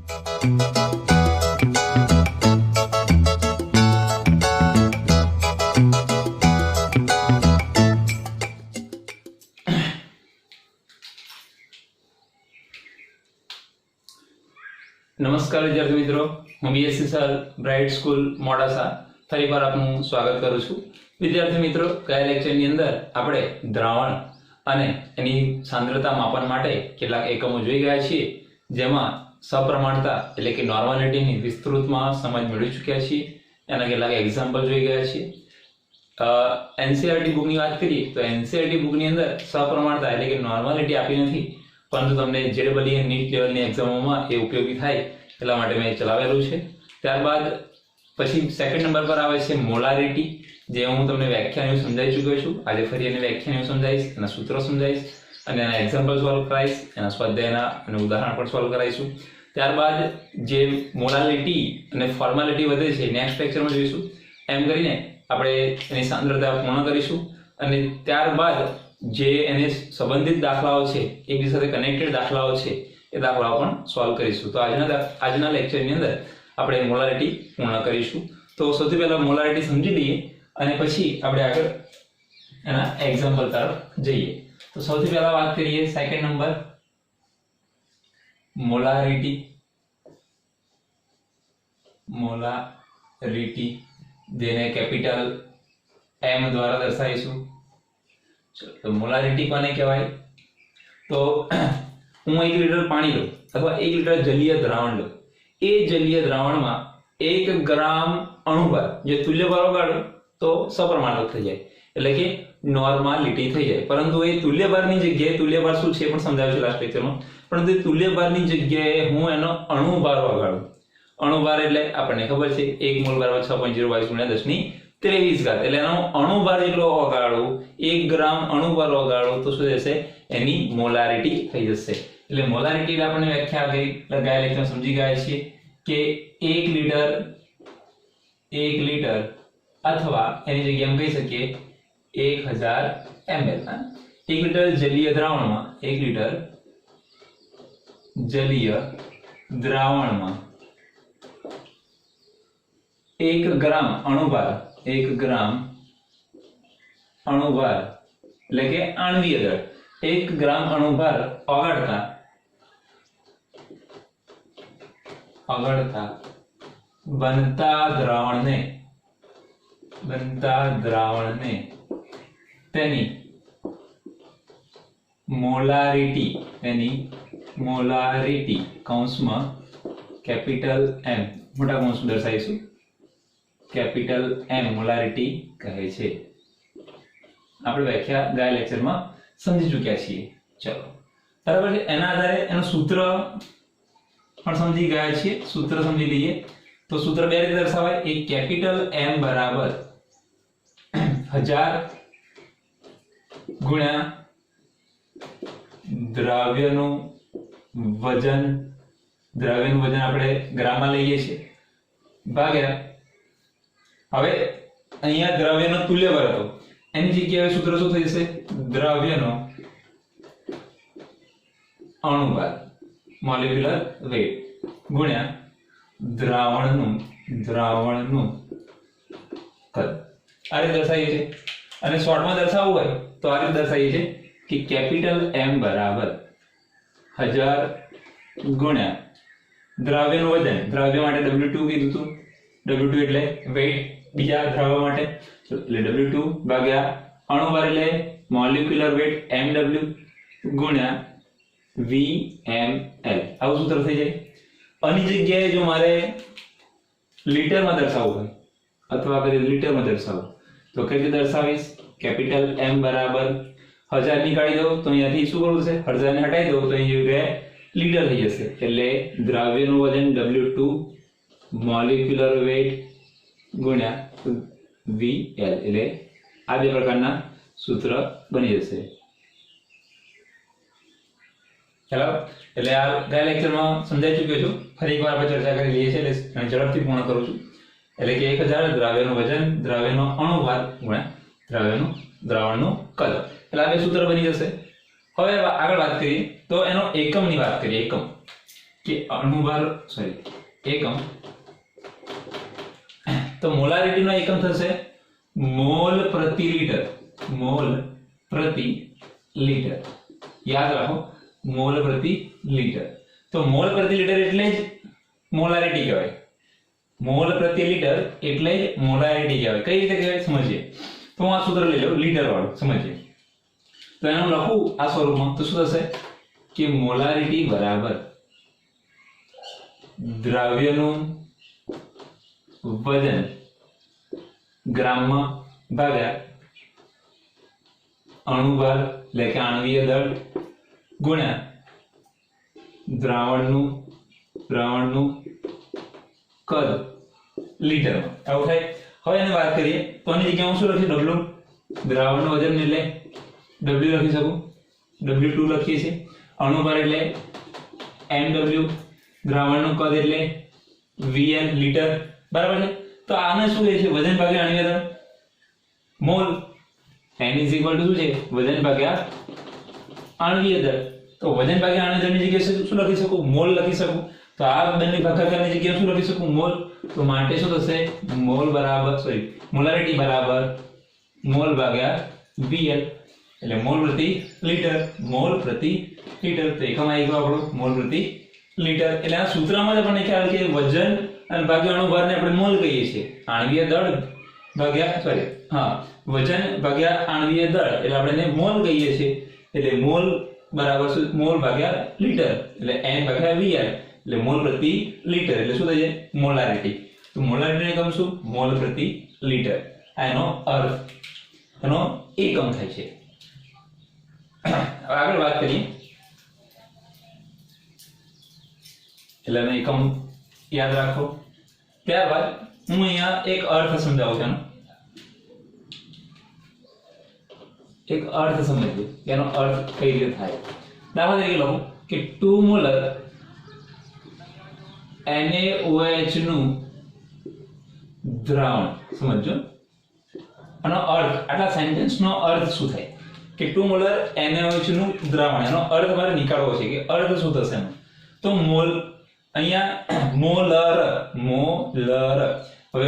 નમસ્કાર વિદ્યાર્થી મિત્રો, હું BSc sir bright school Modasa ફરીવાર આપનું સ્વાગત કરું છું. વિદ્યાર્થી મિત્રો, ગયા લેક્ચરની અંદર આપણે દ્રાવણ અને એની સાંદ્રતા માપન માટે કેટલાક એકમો જોઈ ગયા છીએ, જેમાં સપ્રમાણતા એટલે કે નોર્માલિટીની વિસ્તૃતમાં સમજ મેળવી ચૂક્યા છીએ. એના કેટલાક એક્ઝામ્પલ જોઈ ગયા છીએ. એનસીઈઆરટી બુકની વાત કરીએ તો એનસીઈઆરટી બુકની અંદર સપ્રમાણતા એટલે કે નોર્માલિટી આપી નથી, પરંતુ તમને જેડબલઈ નીટ લેવલની એક્ઝામોમાં એ ઉપયોગી થાય એટલા માટે મેં ચલાવેલું છે. ત્યારબાદ પછી સેકન્ડ નંબર પર આવે છે મોલારિટી, જે હું તમને વ્યાખ્યાન સમજાવી ચૂક્યો છું. આજે ફરી એને વ્યાખ્યાન સમજાવીશ, એના સૂત્રો સમજાવીશ અને એના એક્ઝામ્પલ સોલ્વ કરાવીશ, એના સ્વાધ્યાયના અને ઉદાહરણ પણ સોલ્વ કરાવીશું. ત્યારબાદ જે મોલારિટી અને ફોર્માલિટી વધે છે નેક્સ્ટ લેક્ચરમાં જોઈશું. એમ કરીને આપણે એની સાંદ્રતા પૂર્ણ કરીશું અને ત્યારબાદ જે એને સંબંધિત દાખલાઓ છે, એકબીજા સાથે કનેક્ટેડ દાખલાઓ છે, એ દાખલાઓ પણ સોલ્વ કરીશું. તો આજના લેક્ચરની અંદર આપણે મોલારિટી પૂર્ણ કરીશું. તો સૌથી પહેલા મોલારિટી સમજી લઈએ અને પછી આપણે આગળ એના એક્ઝામ્પલ તરફ જઈએ. તો સૌથી પહેલા વાત કરીએ સેકન્ડ નંબર, મોલારિટી જેને કેપિટલ M દ્વારા દર્શાવીશું. તો મોલારિટી કોને કહેવાય? તો હું 1 લિટર પાણી લઉં અથવા 1 લિટર જલીય દ્રાવણ લઉં, એ જલીય દ્રાવણમાં 1 ગ્રામ અણુભાર જે તુલ્યભાર વગાડો તો સપ્રમાણતા થઈ જાય, એટલે કે નોર્માલિટી થઈ જાય. પરંતુ એ તુલ્યભારની જગ્યાએ, તુલ્યભાર શું છે પણ સમજાવ્યું છે લાસ્ટ લેક્ચરમાં, પરંતુ એ તુલ્યભારની જગ્યાએ હું એનો અણુભાર વગાડું. અણુભાર એટલે આપણને ખબર છે 1 મોલ બરાબર 6.022 × 1023 એટલે એનો અણુભાર જેટલો વગાડું, 1 ગ્રામ અણુભાર વગાડું તો શું થશે? એની મોલારિટી થઈ જશે. એટલે મોલારિટી આપણે વ્યાખ્યા ગયા લેક્ચર સમજી ગયા છીએ કે 1 લિટર અથવા એની જગ્યાએ એમ કહી શકીએ 1000 ml. 1 લિટર જલીય દ્રાવણમાં 1 લિટર જલીય દ્રાવણમાં 1 ગ્રામ અણુભાર, 1 ગ્રામ અણુભાર એટલે કે આણ્વીય દળ, 1 ગ્રામ અણુભાર ઓગાળતા બનતા દ્રાવણને તેની મોલારિટી કૌંસમાં કેપિટલ M મોટા કૌંસમાં દર્શાવીશું, કેપિટલ M મોલારિટી કહે છે. આપણે વ્યાખ્યા ગયા લેક્ચરમાં સમજી ચૂક્યા છીએ. ચલો, બરાબર છે. એના આધારે એનું સૂત્ર પણ સમજી ગયા છીએ. સૂત્ર સમજી લઈએ તો સૂત્ર બે રીતે દર્શાવાય. એક કેપિટલ M બરાબર 1000 ગુણ્યા દ્રવ્યનું વજન આપણે ગ્રામમાં લઈએ છીએ ભાગ્યા, હવે અહીંયા દ્રવ્યનો તુલ્યભાર હતો, એની જગ્યાએ સૂત્ર શું થઈ જશે? દ્રવ્યનો અણુભાર મોલેક્યુલર વેટ ગુણ્યા દ્રાવણનું કદ. આ રીતે દર્શાવીએ છીએ. અને શોર્ટમાં દર્શાવવું હોય તો આ રીતે દર્શાવીએ છીએ કે કેપિટલ M બરાબર 1000 ગુણ્યા દ્રવ્યનું વજન, દ્રવ્ય માટે W2 કીધું હતું, W2 એટલે વેટ બીજા દ્રવ્ય માટે, એટલે W2 ભાગ્યા અણુભાર એટલે મોલેક્યુલર વેટ MW ગુણ્યા VML. આવું સૂત્ર થઈ જાય. આની જગ્યાએ જો મારે લીટરમાં દર્શાવવું હોય અથવા કદાચ લીટરમાં દર્શાવવું તો કઈ રીતે દર્શાવીશ? કેપિટલ M બરાબર 1000 નીકાળી દો તો અહીંયાથી શું કરવું છે? 1000 ને હટાવી દો તો અહીં જગ્યાએ લીટર થઈ જશે. એટલે દ્રવ્યનું વજન W2 મોલેક્યુલર વેટ ગુણ્યા VL, એટલે આ બે પ્રકારના સૂત્ર બની જશે. ચાલો, એટલે આ ગયા લેક્ચરમાં સમજાઈ ચૂક્યો છું. ફરી એકવાર આપણે ચર્ચા કરી લઈએ છીએ, એટલે ઝડપથી પૂર્ણ કરું છું. એટલે કે 1000 દ્રવ્યનું વજન, દ્રવ્યનો અણુભાર ગુણ્યા દ્રાવણનું કદ, એટલે આ બે સૂત્ર બની જશે. હવે આગળ વાત કરીએ તો એનો એકમની વાત કરીએ. એકમ કે અણુભાર એકમ, તો મોલારિટી નો એકમ થશે મોલ પ્રતિ લીટર, મોલ પ્રતિ લીટર, યાદ રાખો મોલ પ્રતિ લીટર. તો મોલ પ્રતિ લીટર એટલે જ મોલારિટી કહેવાય, મોલ પ્રતિ લીટર એટલે જ મોલારિટી કહેવાય. કઈ રીતે કહેવાય સમજીએ. તો હું આ સૂત્ર લઈ લઉં લીટર વાળું, સમજીએ. તો એનું લખું આ સ્વરૂપમાં તો શું થશે કે મોલારિટી બરાબર દ્રવ્યનું વજન ગ્રામમાં ભાગ્યા અણુભાર એટલે કે આણ્વીય દળ ગુણ્યા દ્રાવણનું કદ લીટરમાં, આવું થાય. હવે એને વાત કરીએ તો આની જગ્યાએ હું શું લખીશ ડબલ્યુ, દ્રાવણનું વજન એટલે ડબલ્યુ લખી શકું, W2 લખીએ છીએ. અણુભાર એટલે mw, દ્રાવણનું કદ એટલે vl લીટર, બરાબર છે. તો આને શું કહે છે વજન ભાગ્યા આણ્વીય દળ મોલ, n શું છે વજન ભાગ્યા આણ્વીય દળ. તો વજન ભાગ્યા આણ્વીય દળની જગ્યાએ શું લખી શકું મોલ લખી શકું. તો આ બંને ભાગાકારની જગ્યાએ શું લખી શકું મોલ. તો માટે શું થશે મોલ બરાબર મોલારિટી બરાબર મોલ ભાગ્યા vl એટલે મોલ પ્રતિ લીટર, મોલ પ્રતિ લીટર. તો એકમ આવી ગયો આપણો મોલ પ્રતિ લીટર. એટલે આ સૂત્રમાં જ આપણને ખ્યાલ કે વજન અને ભાગ્યા અણુભારને આપણે મોલ કહીએ છીએ. આણ્વીય દળ ભાગ્યા વજન ભાગ્યા આણ્વીય દળ એટલે આપણે એને મોલ કહીએ છીએ. એટલે મોલ બરાબર શું મોલ ભાગ્યા લીટર એટલે n ભાગ્યા vl એટલે મોલ પ્રતિ લીટર એટલે શું થાય છે મોલારિટી. તો મોલારિટી એકમ શું મોલ પ્રતિ લીટર, આ એનો અર્થ, એનો એકમ થાય છે. આગળ વાત કરીએ એટલે એકમ યાદ રાખો. ત્યારબાદ હું અહીંયા એક અર્થ સમજાવું છું, એક અર્થ સમજીએ કે એનો અર્થ કઈ રીતે થાય. દાખલા તરીકે લખો કે 2 મોલર NaOH નું દ્રાવણ, સમજો આનો અર્થ, આટલા સેન્ટેન્સ નો અર્થ શું થાય કે 2 મોલર NaOH નું દ્રાવણ, એનો અર્થ મારે નીકાળવો છે કે અર્થ શું થશે એનો. તો મોલ અહીંયા મોલર, હવે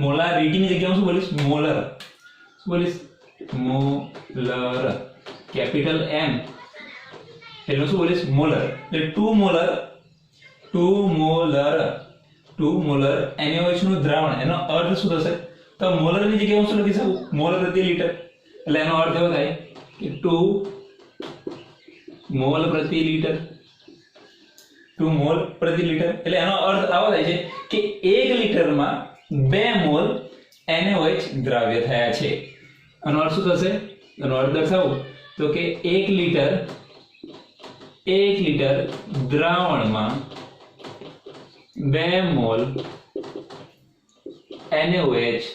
મોલારિટીની જગ્યાએ શું બોલીશ મોલર, શું બોલીશ મોલર, કેપિટલ M એટલે શું બોલીશ મોલર. એટલે 2 મોલર NaOH નું દ્રાવણ, એનો અર્થ શું થશે. તો મોલર ની જગ્યાએ હું શું લખી શકું મોલ પ્રતિ લીટર. એટલે એનો અર્થ એવો થાય કે 2 મોલ પ્રતિ લીટર, 2 મોલ પ્રતિ લીટર. એટલે એનો અર્થ આવો થાય છે કે 1 લીટરમાં 2 મોલ NaOH દ્રાવ્ય થયા છે. આનો અર્થ શું થશે, એનો અર્થ દર્શાવું તો કે 1 લીટર દ્રાવણમાં 2 મોલ NaOH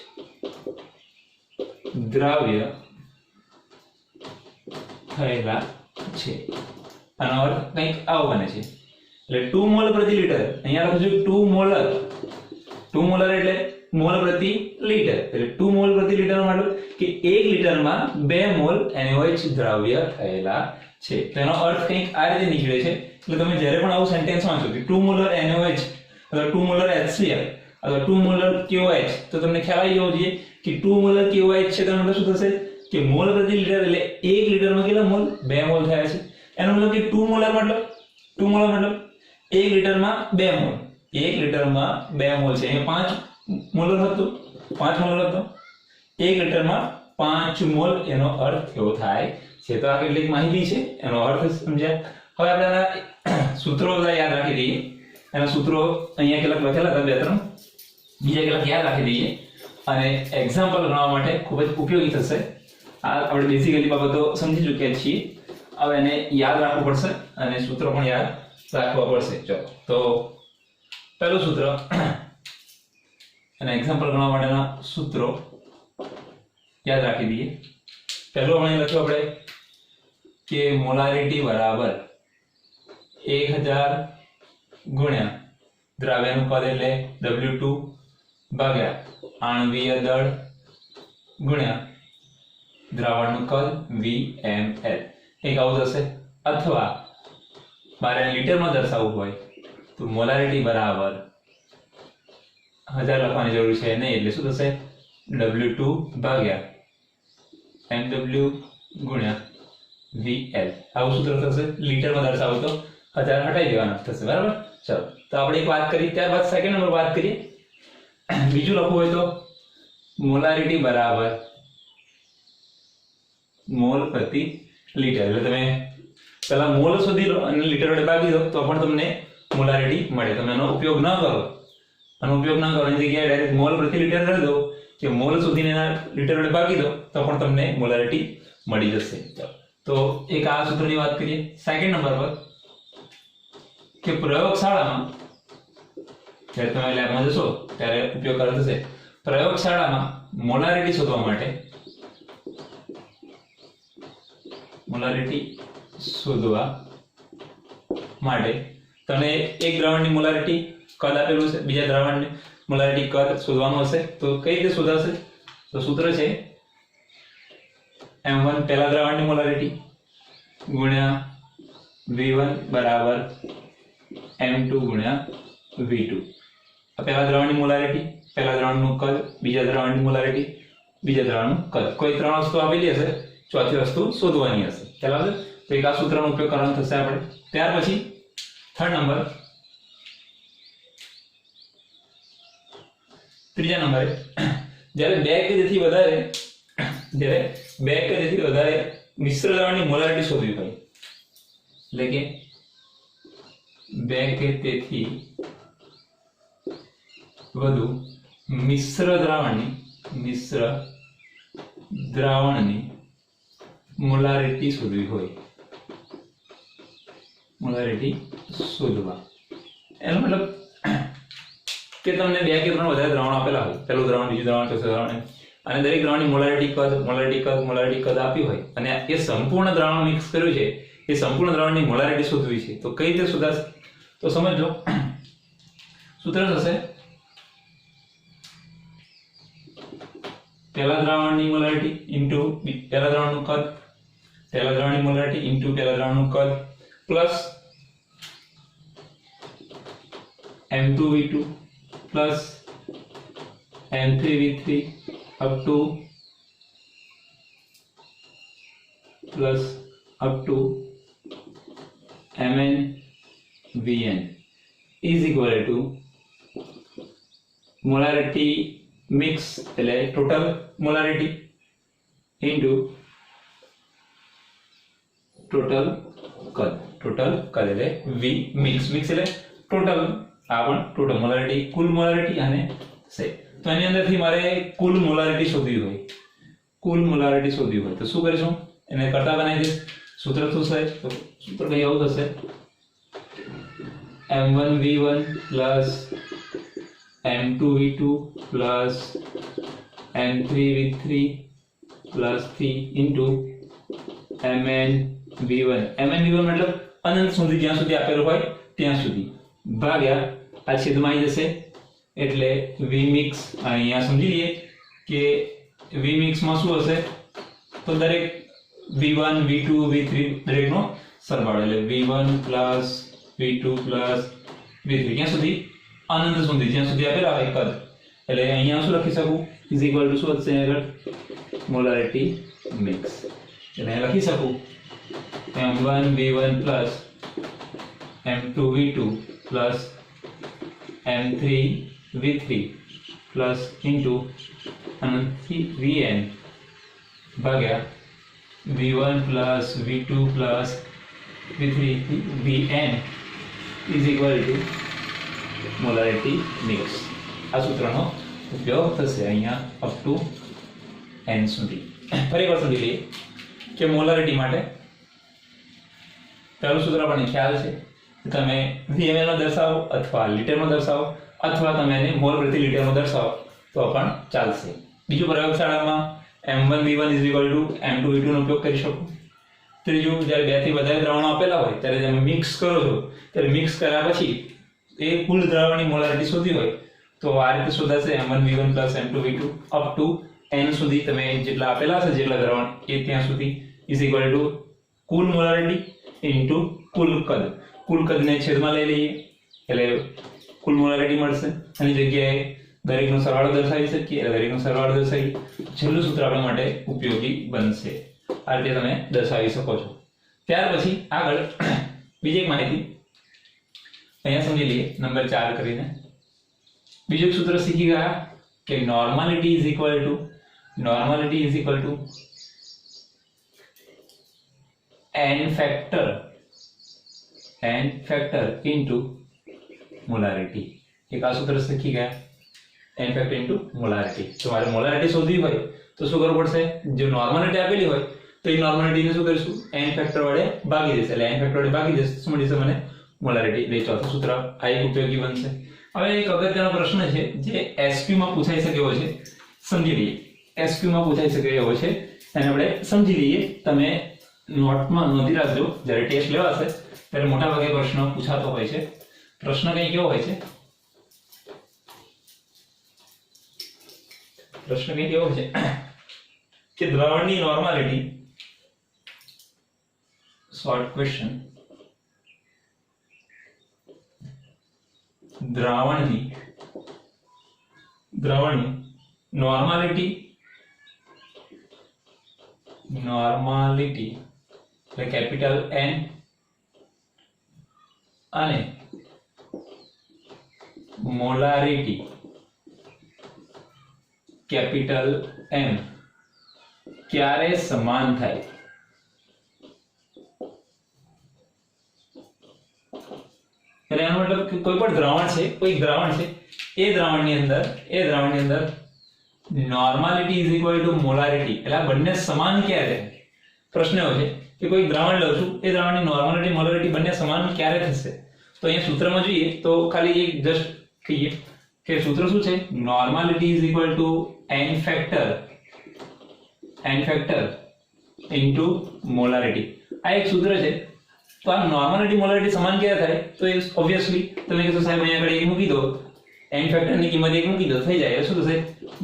દ્રાવ્ય થયેલા છે. આનો અર્થ કંઈક આવો બને છે. એટલે 2 મોલ પ્રતિ લીટર, અહીંયા લખું છું 2 મોલર એટલે મોલ પ્રતિ લીટર. એટલે 2 મોલ પ્રતિ લીટર મતલબ કે 1 લીટરમાં 2 મોલ NaOH દ્રાવ્ય થયેલા છે. તો એનો અર્થ કંઈક આ રીતે નીકળે છે. એટલે તમે જ્યારે પણ આવું સેન્ટેન્સ વાંચો કે 2 મોલર NaOH અથવા 2 મોલર HCl અથવા 2 મોલર KOH, તો તમને ખ્યાલ આવી જવો જોઈએ કે 2 મોલર KOH છે તો મતલબ શું થશે કે મોલ પ્રતિ લીટર એટલે 1 લીટરમાં કેટલા મોલ 2 મોલ થયા છે. એનો મતલબ કે 2 મોલર મતલબ 1 લીટરમાં 2 મોલ, 1 લીટરમાં 2 મોલ છે. અહીંયા 5 મોલર હતો, 1 લીટરમાં 5 મોલ, એનો અર્થ એવો થાય છે. તો આ કેટલીક માહિતી છે, એનો અર્થ સમજ્યા. હવે આપણે આના સૂત્રો બધા યાદ રાખી દઈએ. એના સૂત્રો અહીંયા કેટલાક લખેલા હતા, 2-3 બીજા કેટલાક યાદ રાખી દઈએ અને એક્ઝામ્પલ ગણવા માટે ખૂબ જ ઉપયોગી થશે. આ આપણે બેઝિકલી બાબતો સમજી ચૂક્યા છીએ. હવે એને યાદ રાખવું પડશે અને સૂત્રો પણ યાદ રાખવા પડશે. ચલો તો પહેલું સૂત્ર અને એક્ઝામ્પલ ગણવા માટેના સૂત્રો યાદ રાખી દઈએ. પહેલું આપણે લખ્યું આપણે કે મોલારિટી બરાબર 1000 ગુણ્યા દ્રાવ્યનું કદ એટલે W2 ભાગ્યા આણ્વીય દળ ગુણ્યા દ્રાવણનું કદ VmL. એક આવું થશે. અથવા મારે લીટરમાં દર્શાવવું હોય તો મોલારિટી બરાબર 1000 લખવાની જરૂર છે નહીં, એટલે શું થશે W2 ભાગ્યા mw ગુણ્યા VL. આવું સૂત્ર થશે. લીટરમાં દર્શાવો તો 1000 હટાવી દેવાના થશે. બરાબર. ચલો તો આપણે એક વાત કરી, ત્યારબાદ સેકન્ડ નંબર વાત કરીએ. બીજું લખવું હોય તો મોલારિટી બરાબર મોલ પ્રતિ લીટર. એટલે તમે પહેલા મોલ શોધી લો અને લીટર વડે ભાગી દો તો પણ તમને મોલારિટી મળે. તમે એનો ઉપયોગ ન કરો, એની જગ્યાએ ડાયરેક્ટ મોલ પ્રતિ લીટર કરી દો કે મોલ શોધીને એના લીટર વડે ભાગી દો તો પણ તમને મોલારિટી મળી જશે. તો એક આ સૂત્રની વાત કરીએ. સેકન્ડ નંબર પર કે પ્રયોગશાળામાં જ્યારે તમે લેબમાં જશો ત્યારે ઉપયોગ કરવો થશે. પ્રયોગશાળામાં મોલારિટી શોધવા માટે તમને એક દ્રાવણની મોલારિટી કદ આપેલું છે, બીજા દ્રાવણની મોલારિટી કદ શોધવાનું હશે. તો કઈ રીતે શોધાશે? તો સૂત્ર છે m1 પહેલા દ્રાવણની મોલારિટી ગુણ્યા v1 બરાબર m2 ગુણ્યા v2. આ પહેલા દ્રાવણની મોલારિટી, પહેલા દ્રાવણનું કદ, બીજા દ્રાવણની મોલારિટી, બીજા દ્રાવણનું કદ. કોઈ ત્રણ વસ્તુ આપેલી હશે, ચોથી વસ્તુ શોધવાની હશે. ખ્યાલ આવશે? તો એક આ સૂત્રનો ઉપયોગ કરવાનો થશે આપણે. ત્યાર પછી થર્ડ નંબર, ત્રીજા નંબરે જ્યારે 2 કે તેથી વધારે મિશ્ર દ્રાવણની મોલારિટી શોધવી હોય, એટલે કે 2 કે તેથી વધુ મિશ્ર દ્રાવણની મોલારિટી શોધવી હોય, મોલારિટી શોધવા એનો મતલબ કે તમને 2 કે 3 વધારે દ્રાવણ આપેલા હોય, પહેલું દ્રાવણ, બીજું દ્રાવણ, ચોથું દ્રાવણ, અને દરેક દ્રાવણની મોલારિટી કદ આપી હોય અને એ સંપૂર્ણ દ્રાવણ મિક્સ કર્યું છે, એ સંપૂર્ણ દ્રાવણની મોલારિટી શોધવી છે. તો કઈ રીતે શોધાશે? તો સમજો. સૂત્ર થશે પહેલા દ્રાવણની મોલારિટી ઇન્ટુ પહેલા દ્રાવણનું કદ, પહેલા દ્રાવણની મોલારિટી ઇન્ટુ પહેલા દ્રાવણનું કદ plus m2v2 plus m3v3 up to mn/vn is equal to molarity mix એટલે total molarity into total કદ એટલે v mix એટલે total, આ પણ total molarity, કુલ molarity અને છે. તો એની અંદરથી મારે કુલ મોલારિટી શોધવી હોય તો શું કરીશું? એને કરતા બનાવી દઈશ. સૂત્ર શું છે? તો સૂત્ર કઈ આવું થશે m1v1 plus m2v2 plus m3v3 plus 3 into mnv1 મતલબ અનંત સુધી, જ્યાં સુધી આપેલું હોય ત્યાં સુધી, ભાગ્યા આ છેદમાં આવી જશે એટલે v mix. અહીંયા સમજી લઈએ કે v mix માં શું હશે? તો દરેક v1 v2 v3 દરેકનો સરવાળો, એટલે v1 plus v2 plus v3 ક્યાં સુધી? અનંત સુધી, જ્યાં સુધી આપેલા હોય કદ. એટલે અહીંયા શું લખી શકું? ઇઝ ઇક્વલ ટુ શું થશે આગળ? Molarity mix. એટલે લખી શકું m1 v1 plus m2 v2 plus m3 v3 plus into અનંતથી vn ભાગ્યા v1 plus v2 plus v3 vn is equal to molarity mix. આ સૂત્રનો ઉપયોગ થશે અહીંયા અપ ટુ n સુધી. ફરી વાર સમજી લઈએ કે મોલારિટી માટે પહેલું સૂત્ર આપણને ખ્યાલ છે. તમે VML માં દર્શાવો અથવા લીટરમાં દર્શાવો અથવા તમે એને મોલ પ્રતિ લીટરમાં દર્શાવો તો પણ ચાલશે. બીજું, પ્રયોગશાળામાં m1v1 m2v2 નો ઉપયોગ કરી શકો. ત્રીજું, જ્યારે 2 થી વધારે દ્રાવણો આપેલા હોય ત્યારે તમે મિક્સ કરો છો, ત્યારે મિક્સ કર્યા પછી એ કુલ દ્રાવણની મોલારિટી શોધવી હોય તો આ રીતે શોધાશે m1v1 m2v2 up to n સુધી. તમે જેટલા આપેલા છે, જેટલા દ્રાવણ એ ત્યાં સુધી ઇઝ ઇક્વલ ટુ કુલ મોલારિટી ઇન્ટુ કુલ કદ. કુલ કદને છેદમાં લઈ લઈએ એટલે કુલ મોલારિટી મળશે એની જગ્યાએ દરેકનો સરવાળો દર્શાવી શકીએ એટલે દરેકનો સરવાળો દર્શાવી છેલ્લું સૂત્ર આપણા માટે ઉપયોગી બનશે આ રીતે તમે દર્શાવી શકો છો ત્યાર પછી આગળ બીજી એક માહિતી અહીંયા સમજી લઈએ નંબર 4 કરીને બીજું સૂત્ર શીખી ગયા કે normality is equal two n factor into molarity एक आ सूत्र सीखी गया n factor into molarity तो हमारे molarity शोधवी હોય તો શું કરવું પડશે જો નોર્માલિટી આપેલી હોય તો એ નોર્માલિટી ને શું કરીશું n factor વડે ભાગી દેશે એટલે n factor વડે ભાગી દેશે શું મળશે મને મોલારિટી એટલે ચોથું સૂત્ર આ એક ઉપયોગી બનશે હવે એક અગત્યનો પ્રશ્ન છે જે SQ માં પૂછાઈ શકે એવો છે સમજી લઈએ SQ માં પૂછાઈ શકે એવો છે એને આપણે સમજી લઈએ તમે નોટમાં નોંધી રાખજો જ્યારે ટેસ્ટ લેવાશે ત્યારે મોટા ભાગે પ્રશ્ન પૂછાતો હોય છે પ્રશ્ન કઈ કેવો હોય છે પ્રશ્ન કઈ કેવો છે કે દ્રાવણની નોર્માલિટી શોર્ટ ક્વેશ્ચન દ્રાવણની નોર્માલિટી એટલે કેપિટલ N અને મોલારિટી કેપિટલ M ક્યારે સમાન થાય એટલે એનો મતલબ કે કોઈ પણ દ્રાવણ છે કોઈ દ્રાવણ છે એ દ્રાવણની અંદર normality is equal two molarity એટલે આ બંને સમાન ક્યારે પ્રશ્ન એવો છે કે કોઈ દ્રાવણ લઉં છું એ દ્રાવણની નોર્માલિટી મોલારિટી બંને સમાન ક્યારે થશે તો અહીંયા સૂત્રમાં જોઈએ તો ખાલી એક જસ્ટ કહીએ કે સૂત્ર શું છે normality is equal two n factor into molarity આ એક સૂત્ર છે તો આ નોર્માલિટી મોલારિટી સમાન ક્યારે થાય તો એ ઓબ્વિયસલી તમે કહેશો સાહેબ અહીંયા આગળ 1 મૂકી દો n ફેક્ટર ની કિંમત 1 મૂકી દો થઈ જાય શું થશે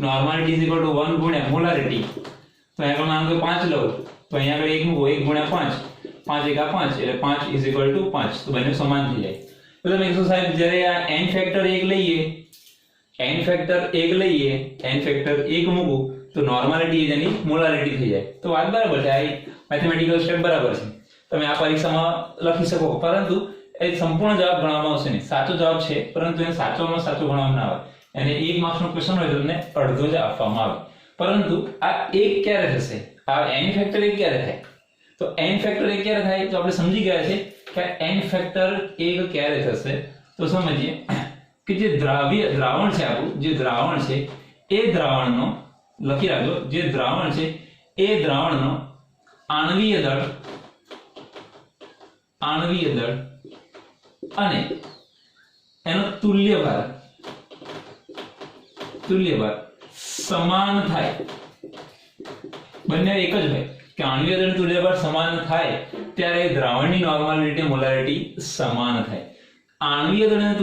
નોર્માલિટી ઇઝ ઇક્વલ ટુ 1 ગુણ્યા મોલારિટી તો અહીંયા આગળ માનો કે 5 લઉં તો અહીંયા આગળ 1 મૂકો 1 ગુણ્યા 5 5 એકા 5 એટલે 5 ઇઝ ઇક્વલ ટુ 5 તો બંને સમાન થઈ જાય તો તમે કહેશો સાહેબ જ્યારે આ n ફેક્ટર 1 લઈએ n ફેક્ટર 1 મૂકું તો નોર્માલિટી એની મોલારિટી થઈ જાય તો વાત બરાબર છે આ મેથેમેટિકલ સ્ટેપ બરાબર છે તમે આ પરીક્ષામાં લખી શકો પરંતુ એ સંપૂર્ણ જવાબ ગણવામાં આવશે નહીં સાચો જવાબ છે પરંતુ એને સાચોમાં સાચો ગણવામાં ના આવે એને 1 માર્ક્સનો ક્વેશ્ચન હોય તો તમને અડધો જ આપવામાં આવે પરંતુ આ 1 ક્યારે થશે આ n ફેક્ટર 1 ક્યારે થાય તો n ફેક્ટર 1 ક્યારે થાય તો આપણે સમજી ગયા છે કે n ફેક્ટર 1 ક્યારે થશે તો સમજીએ કે જે દ્રાવણ છે આપણું જે દ્રાવણ છે એ દ્રાવણનો લખી રાખજો જે દ્રાવણ છે એ દ્રાવણનો આણ્વીય દળ અને એનો તુલ્ય ભાર સમાન થાય બંને એક જ હોય કે આણ્વીય દળ તુલ્ય ભાર સમાન થાય ત્યારે દ્રાવણની નોર્માલિટી મોલારિટી સમાન થાય આણ્વીય દળ અને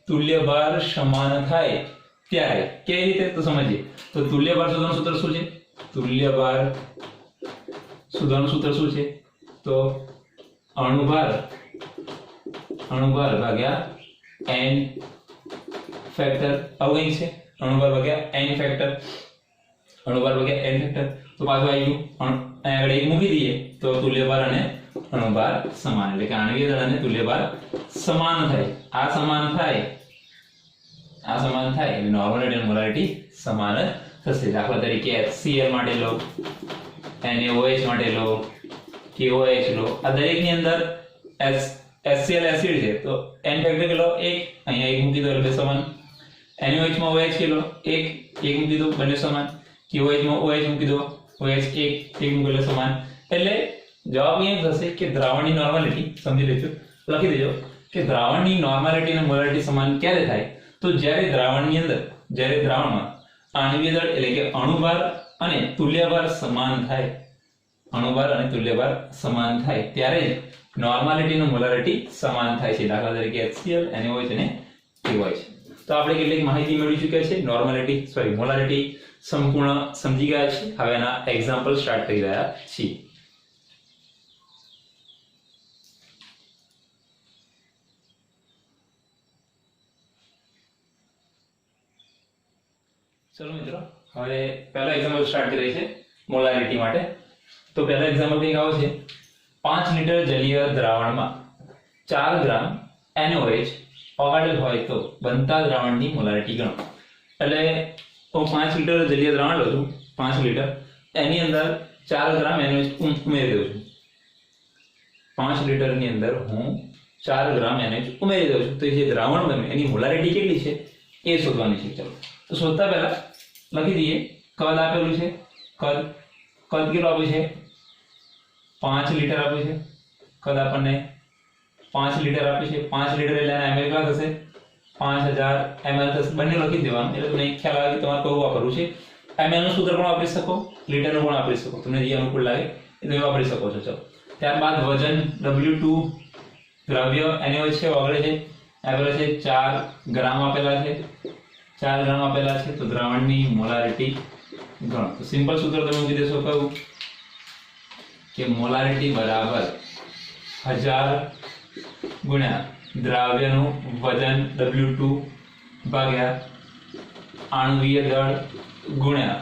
તુલ્ય ભાર સમાન થાય ત્યારે કેવી રીતે તો સમજીએ તો તુલ્ય ભાર શોધવાનું સૂત્ર શું છે તુલ્ય ભાર શોધવાનું સૂત્ર શું છે તો અણુભાર ભાગ્યા n ફેક્ટર આવું કંઈક છે અણુભાર ભાગ્યા n ફેક્ટર તો પાછું આવી ગયું અહીંયા આગળ 1 મૂકી દઈએ તો તુલ્યભાર અને અણુભાર સમાન એટલે કે આણ્વીય દળ અને તુલ્યભાર સમાન થાય આ સમાન થાય એટલે નોર્માલિટી અને મોલારિટી સમાન જ થશે દાખલા તરીકે HCl માટે લો NaOH માટે લો KOH લો આ દરેકની અંદર HCl એસિડ છે તો n ફેક્ટર કેટલો 1 અહીંયા 1 મૂકી દો એટલે સમાન NaOH માં OH કેટલો 1 મૂકી દો બંને સમાન KOH માં OH મૂકી દો OH 1 મૂકી એટલે સમાન એટલે જવાબ એ થશે કે દ્રાવણની નોર્માલિટી સમજી લેજો લખી દેજો કે દ્રાવણની નોર્માલિટી અને મોલારિટી સમાન ક્યારે થાય તો જ્યારે દ્રાવણમાં આણ્વીય દળ એટલે કે અણુભાર અને તુલ્યભાર સમાન થાય ત્યારે નોર્માલિટી અને મોલારિટી સમાન થાય છે દાખલા તરીકે HCl NaOH અને KOH તો આપણે કેટલીક માહિતી મેળવી ચૂક્યા છે મોલારિટી સંપૂર્ણ સમજી ગયા છે હવે એના એક્ઝામ્પલ સ્ટાર્ટ કરી રહ્યા છીએ ચલો મિત્રો, હવે પહેલો એક્ઝામ્પલ સ્ટાર્ટ કરીએ છીએ મોલારિટી માટે. તો પહેલો એક્ઝામ્પલ કંઈક આવો છે. 5 લિટર જલીય દ્રાવણમાં 4 ગ્રામ NaOH ઓગાળેલ હોય તો બનતા દ્રાવણની મોલારિટી ગણો. એટલે હું 5 લિટર જલીય દ્રાવણ લઉં છું, 5 લિટર, એની અંદર 4 ગ્રામ NaOH ઉમેરી દઉં છું. 5 લિટરની અંદર હું 4 ગ્રામ NaOH ઉમેરી દઉં છું. તો જે દ્રાવણ બને એની મોલારિટી કેટલી છે એ શોધવાની છે. ચલો, તો શોધતા પહેલા લખી દઈએ કદ આપેલું છે. કદ કેટલું આપ્યું છે? 5 લિટર આપ્યું છે. કદ આપણને 5 લિટર આપ્યું છે. 5 લિટર એટલે એના ml કેટલા થશે? 5000 ml થશે. બંને લખી દેવાનું એટલે તમને ખ્યાલ આવે કે તમારે કયું વાપરવું છે. ml નું સૂત્ર પણ વાપરી શકો, લિટરનું પણ વાપરી શકો, તમને જે અનુકૂળ લાગે એ તમે વાપરી શકો છો. ચલો, ત્યારબાદ વજન W2 દ્રવ્ય NaOH છે ઓગળે છે, આપેલા છે 4 ગ્રામ આપેલા છે. 4 ગ્રામ આપેલા છે તો દ્રાવણની મોલારિટી ગણો. તો સિમ્પલ સૂત્ર તમે મૂકી દેશો કયું કે મોલારિટી બરાબર 1000 ગુણ્યા દ્રાવ્યનું વજન W2 ભાગ્યા આણ્વીય દળ ગુણ્યા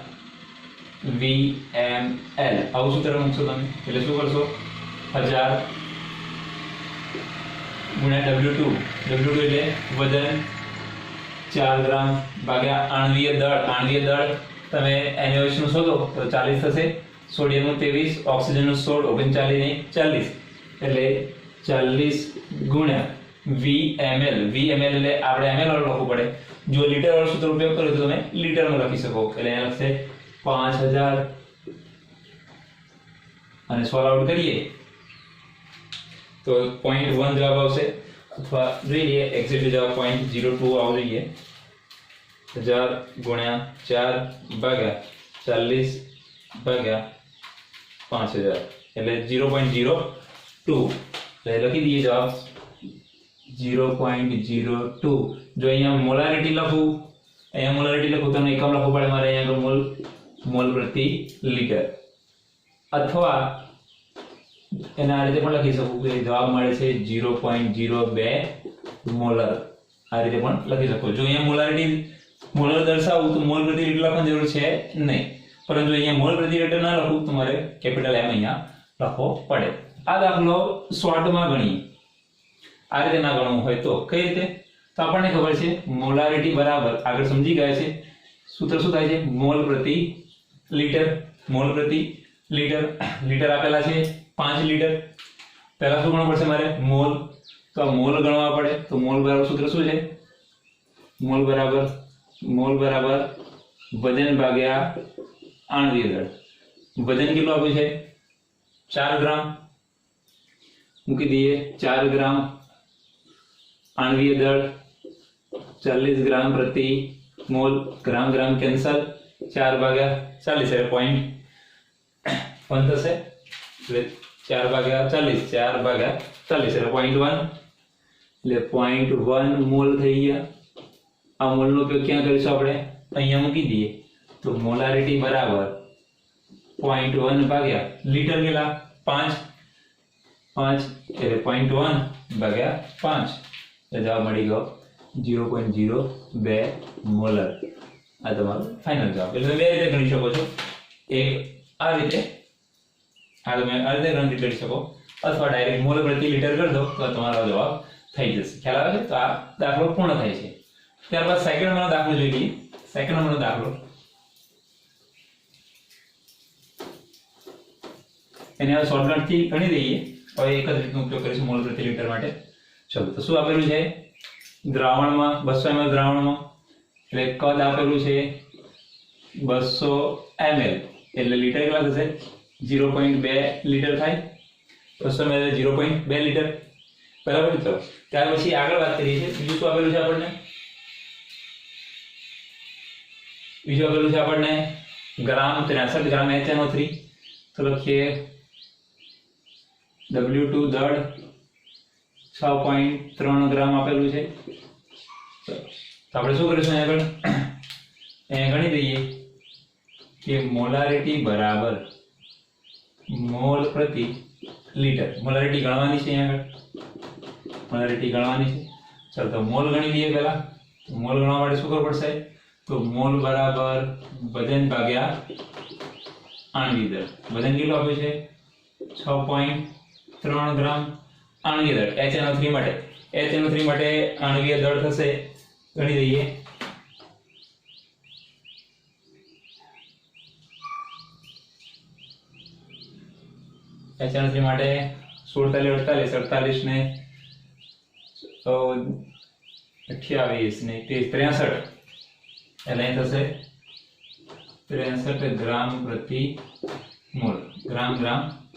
VML. આવું સૂત્ર મૂકશો તમે એટલે શું કરશો? 1000 ગુણ્યા W2 એટલે વજન 4 ગ્રામ ભાગ્યા આણ્વીય દળ તમે NaOH નું શોધો તો 40 થશે. સોડિયમ નું 23, ઓક્સિજન નું 16, 39 ને 40 એટલે 40 ગુણ્યા VML. VML એટલે આપણે ml વાળું લખવું પડે. જો લીટર વાળું સૂત્ર ઉપયોગ કરો તો તમે લીટરમાં લખી શકો. એટલે અહીંયા લખશે 5000 અને 16 આઉટ કરીએ તો 0.1 જવાબ આવશે, અથવા જોઈ લઈએ એક્ઝેક્ટ જવાબ 0.02 આવવો જોઈએ. 1000 ગુણ્યા 4 ભાગ્યા 40 ભાગ્યા 5000 એટલે 0.02. એટલે લખી દઈએ જવાબ 0.02. જો અહીંયા મોલારિટી લખું તો એકમ લખવું પડે મારે. અહીંયા મોલ પ્રતિ લિટર, અથવા એના આ રીતે પણ લખી શકું કે જવાબ મળે છે 0.02 મોલર. આ રીતે પણ લખી શકો. જો અહીંયા મોલર દર્શાવું તો મોલ પ્રતિ લિટર લખવાની જરૂર છે નહીં, પરંતુ અહીંયા મોલ પ્રતિ લિટર ના લખું તો મારે કેપિટલ M અહીંયા લખવો પડે. આ દાખલો શોર્ટમાં ગણીએ. આ રીતે ના ગણવું હોય તો કઈ રીતે? તો આપણને ખબર છે મોલારિટી બરાબર, આગળ સમજી ગયા છે સૂત્ર શું થાય છે? મોલ પ્રતિ લિટર. મોલ પ્રતિ લિટર, લિટર આપેલા છે 5 લિટર. પહેલા શું ગણવું પડશે મારે? મોલ. તો આ મોલ ગણવા પડે. તો મોલ બરાબર સૂત્ર શું છે? મોલ બરાબર વજન ભાગ્યા આણ્વીય દળ. વજન કેટલું આપ્યું છે? 4 ગ્રામ. મૂકી દઈએ 4 ગ્રામ. આણ્વીય દળ 40 ગ્રામ પ્રતિ મોલ. ગ્રામ કેન્સલ. 4 ભાગ્યા 40 એટલે 0.1 થશે. એટલે 4 ભાગ્યા 40 એટલે 0.1 એટલે 0.1 મોલ થઈ ગયા. આ મોલનો ઉપયોગ ક્યાં કરીશું આપણે? અહીંયા મૂકી દઈએ તો મોલારિટી બરાબર 0.1 ભાગ્યા લિટર કેટલા? 5 એટલે 0.1 ભાગ્યા 5 એટલે જવાબ મળી ગયો 0.02 મોલર. આ તમારો ફાઇનલ જવાબ. એટલે તમે બે રીતે ગણી શકો છો. એક આ રીતે, તમે આ રીતે ગણતરી કરી શકો, અથવા ડાયરેક્ટ મોલ પ્રતિ લિટર કરી દો તો તમારો જવાબ થઈ જશે. ખ્યાલ આવે છે? તો આ દાખલો પૂર્ણ થાય છે. ત્યારબાદ સેકન્ડ નંબરનો દાખલો જોઈ લઈએ. સેકન્ડ નંબરનો દાખલો એને હવે શોર્ટકટ થી ગણી દઈએ. હવે એક જ રીતનો ઉપયોગ કરીશું મોલ પ્રતિ લિટર માટે. ચલો, તો શું આપેલું છે? દ્રાવણમાં 200 ml દ્રાવણમાં, એટલે કદ આપેલું છે 200 ml એટલે લિટર કેટલા થશે? 0.2 લિટર થાય. 200 ml 0.2 લિટર. બરાબર મિત્રો. ત્યાર પછી આગળ વાત કરીએ છીએ. બીજું શું આપેલું છે આપણને? ગ્રામ 63 ગ્રામ HNO3. તો લખીએ W2 દળ 6.3 ગ્રામ આપેલું છે. તો આપણે શું કરીશું? અહીંયા ગણી દઈએ કે મોલારિટી બરાબર મોલ પ્રતિ લિટર. મોલારિટી ગણવાની છે. અહીંયા મોલારિટી ગણવાની છે. ચાલો, તો મોલ ગણી દઈએ. પહેલા મોલ ગણવા માટે શું કરવું પડશે? તો મોલ બરાબર વજન ભાગ્યા આણ્વિક દળ. વજન કેટલું આપ્યું છે? 6.3 ગ્રામ. આણ્વિક દળ HNO3 માટે આણ્વિક દળ થશે, ગણી દઈએ. HNO3 માટે 46 48 ને 28 ને 63 એટલે થશે 63 ગ્રામ પ્રતિ મોલ. ગ્રામ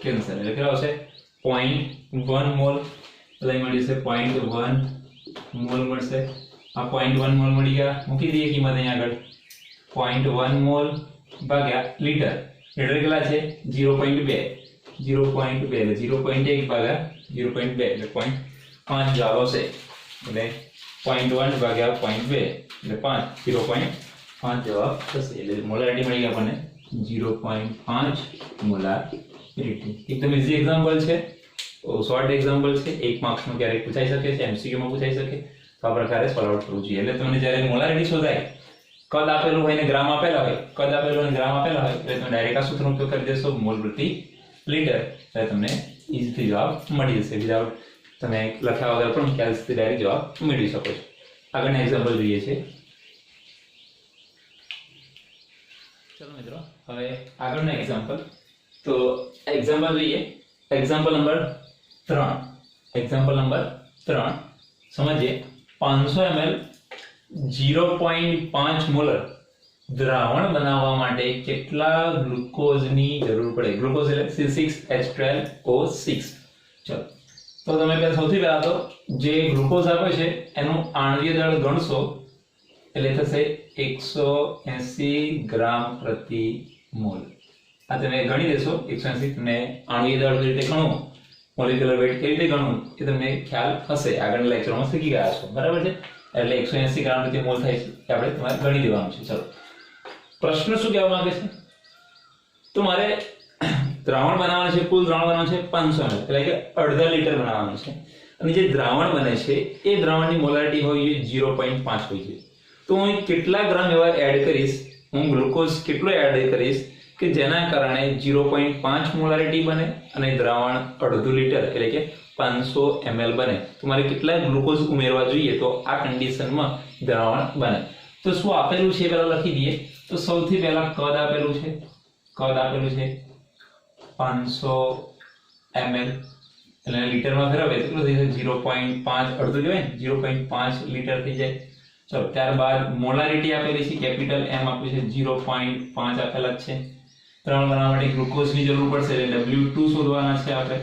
કેન્સર એટલે કેટલા આવશે? 0.1 મોલ. એટલે મળી છે 0.1 મોલ મળશે. આ 0.1 મોલ મળી ગયા. મૂકી દઈએ કિંમત અહીંયા આગળ. 0.1 મોલ ભાગ્યા લીટર. લીટર કેટલા છે? 0.2. 0.2 એટલે 0.1 ભાગ્યા 0.2 એટલે 0.5 જવાબ આવશે. એટલે 0.1 ભાગ્યા 0.2 એટલે 5 0.5 જવાબ થશે. એટલે મોલારિટી મળી ગઈ આપણને 0.5 મોલારિટી. એકદમ ઈઝી એક્ઝામ્પલ છે, શોર્ટ એક્ઝામ્પલ છે. 1 માર્ક્સમાં ક્યારેક પૂછાઈ શકે છે, MCQ માં પૂછાઈ શકે. તો આ પ્રકારે સોલ્વ આઉટ કરવું જોઈએ. એટલે તમને જ્યારે મોલારિટી શોધાય, કદ આપેલું હોય ને ગ્રામ આપેલા હોય, એટલે તમે ડાયરેક્ટ આ સૂત્રનો ઉપયોગ કરી દેશો, મોલ પ્રતિ લીટર, એટલે તમને ઈઝીથી જવાબ મળી જશે. વિધાઉટ તમે લખ્યા વગર પણ ખ્યાલથી ડાયરેક્ટ જવાબ મેળવી શકો છો. આગળના એક્ઝામ્પલ જોઈએ છે. ચલો મિત્રો, હવે આગળનો એક્ઝામ્પલ. તો એક્ઝામ્પલ જોઈએ. Example number 3. સમજીએ. 500 ml 0.5 મોલર દ્રાવણ બનાવવા માટે કેટલા ગ્લુકોઝની જરૂર પડે? ગ્લુકોઝ એટલે C6H12O6. ચલો, તો તમે સૌથી પહેલા તો જે ગ્લુકોઝ આપે છે એનું આણ્વીય દળ ગણશો એટલે થશે 180 ગ્રામ પ્રતિ મોલ. આ તમે ગણી દેશો 180. તમને આણ્વીય દળ કેવી રીતે ગણવું, મોલેક્યુલર વેટ કેવી રીતે ગણવું એ તમને ખ્યાલ હશે. આગળના લેક્ચરમાં શીખી ગયા છો, બરાબર છે? એટલે 180 ગ્રામ પ્રતિ મોલ થાય છે એ આપણે તમારે ગણી દેવાનું છે. ચલો, પ્રશ્ન શું કહેવા માંગે છે? તો મારે દ્રાવણ બનાવવાનું છે, કુલ દ્રાવણ બનાવવાનું છે 500 ml, એટલે કે અડધા લીટર બનાવવાનું છે. અને જે દ્રાવણ બને છે એ દ્રાવણની મોલારિટી હોય છે 0.5 હોય છે. તો હું કેટલા ગ્રામ એવા એડ કરીશ, હું ગ્લુકોઝ કેટલો એડ કરીશ કે જેના કારણે 0.5 મોલારિટી બને અને દ્રાવણ અડધું લીટર એટલે કે 500 ml બને. તો મારે કેટલા ગ્લુકોઝ ઉમેરવા જોઈએ તો આ કન્ડિશનમાં દ્રાવણ બને? તો શું આપેલું છે પહેલા લખી દઈએ. તો સૌથી પહેલા કદ આપેલું છે 500 ml, એટલે લીટરમાં ફેરવે કેટલું થઈ જાય? 0.5 અડધું કહેવાય ને, 0.5 લીટર થઈ જાય. ચલો, ત્યારબાદ મોલારિટી આપેલી છે, કેપિટલ M આપ્યું છે, 0.5 આપેલા જ છે. દ્રાવણ બનાવવા માટે ગ્લુકોઝની જરૂર પડશે એટલે W2 શોધવાના છે આપણે.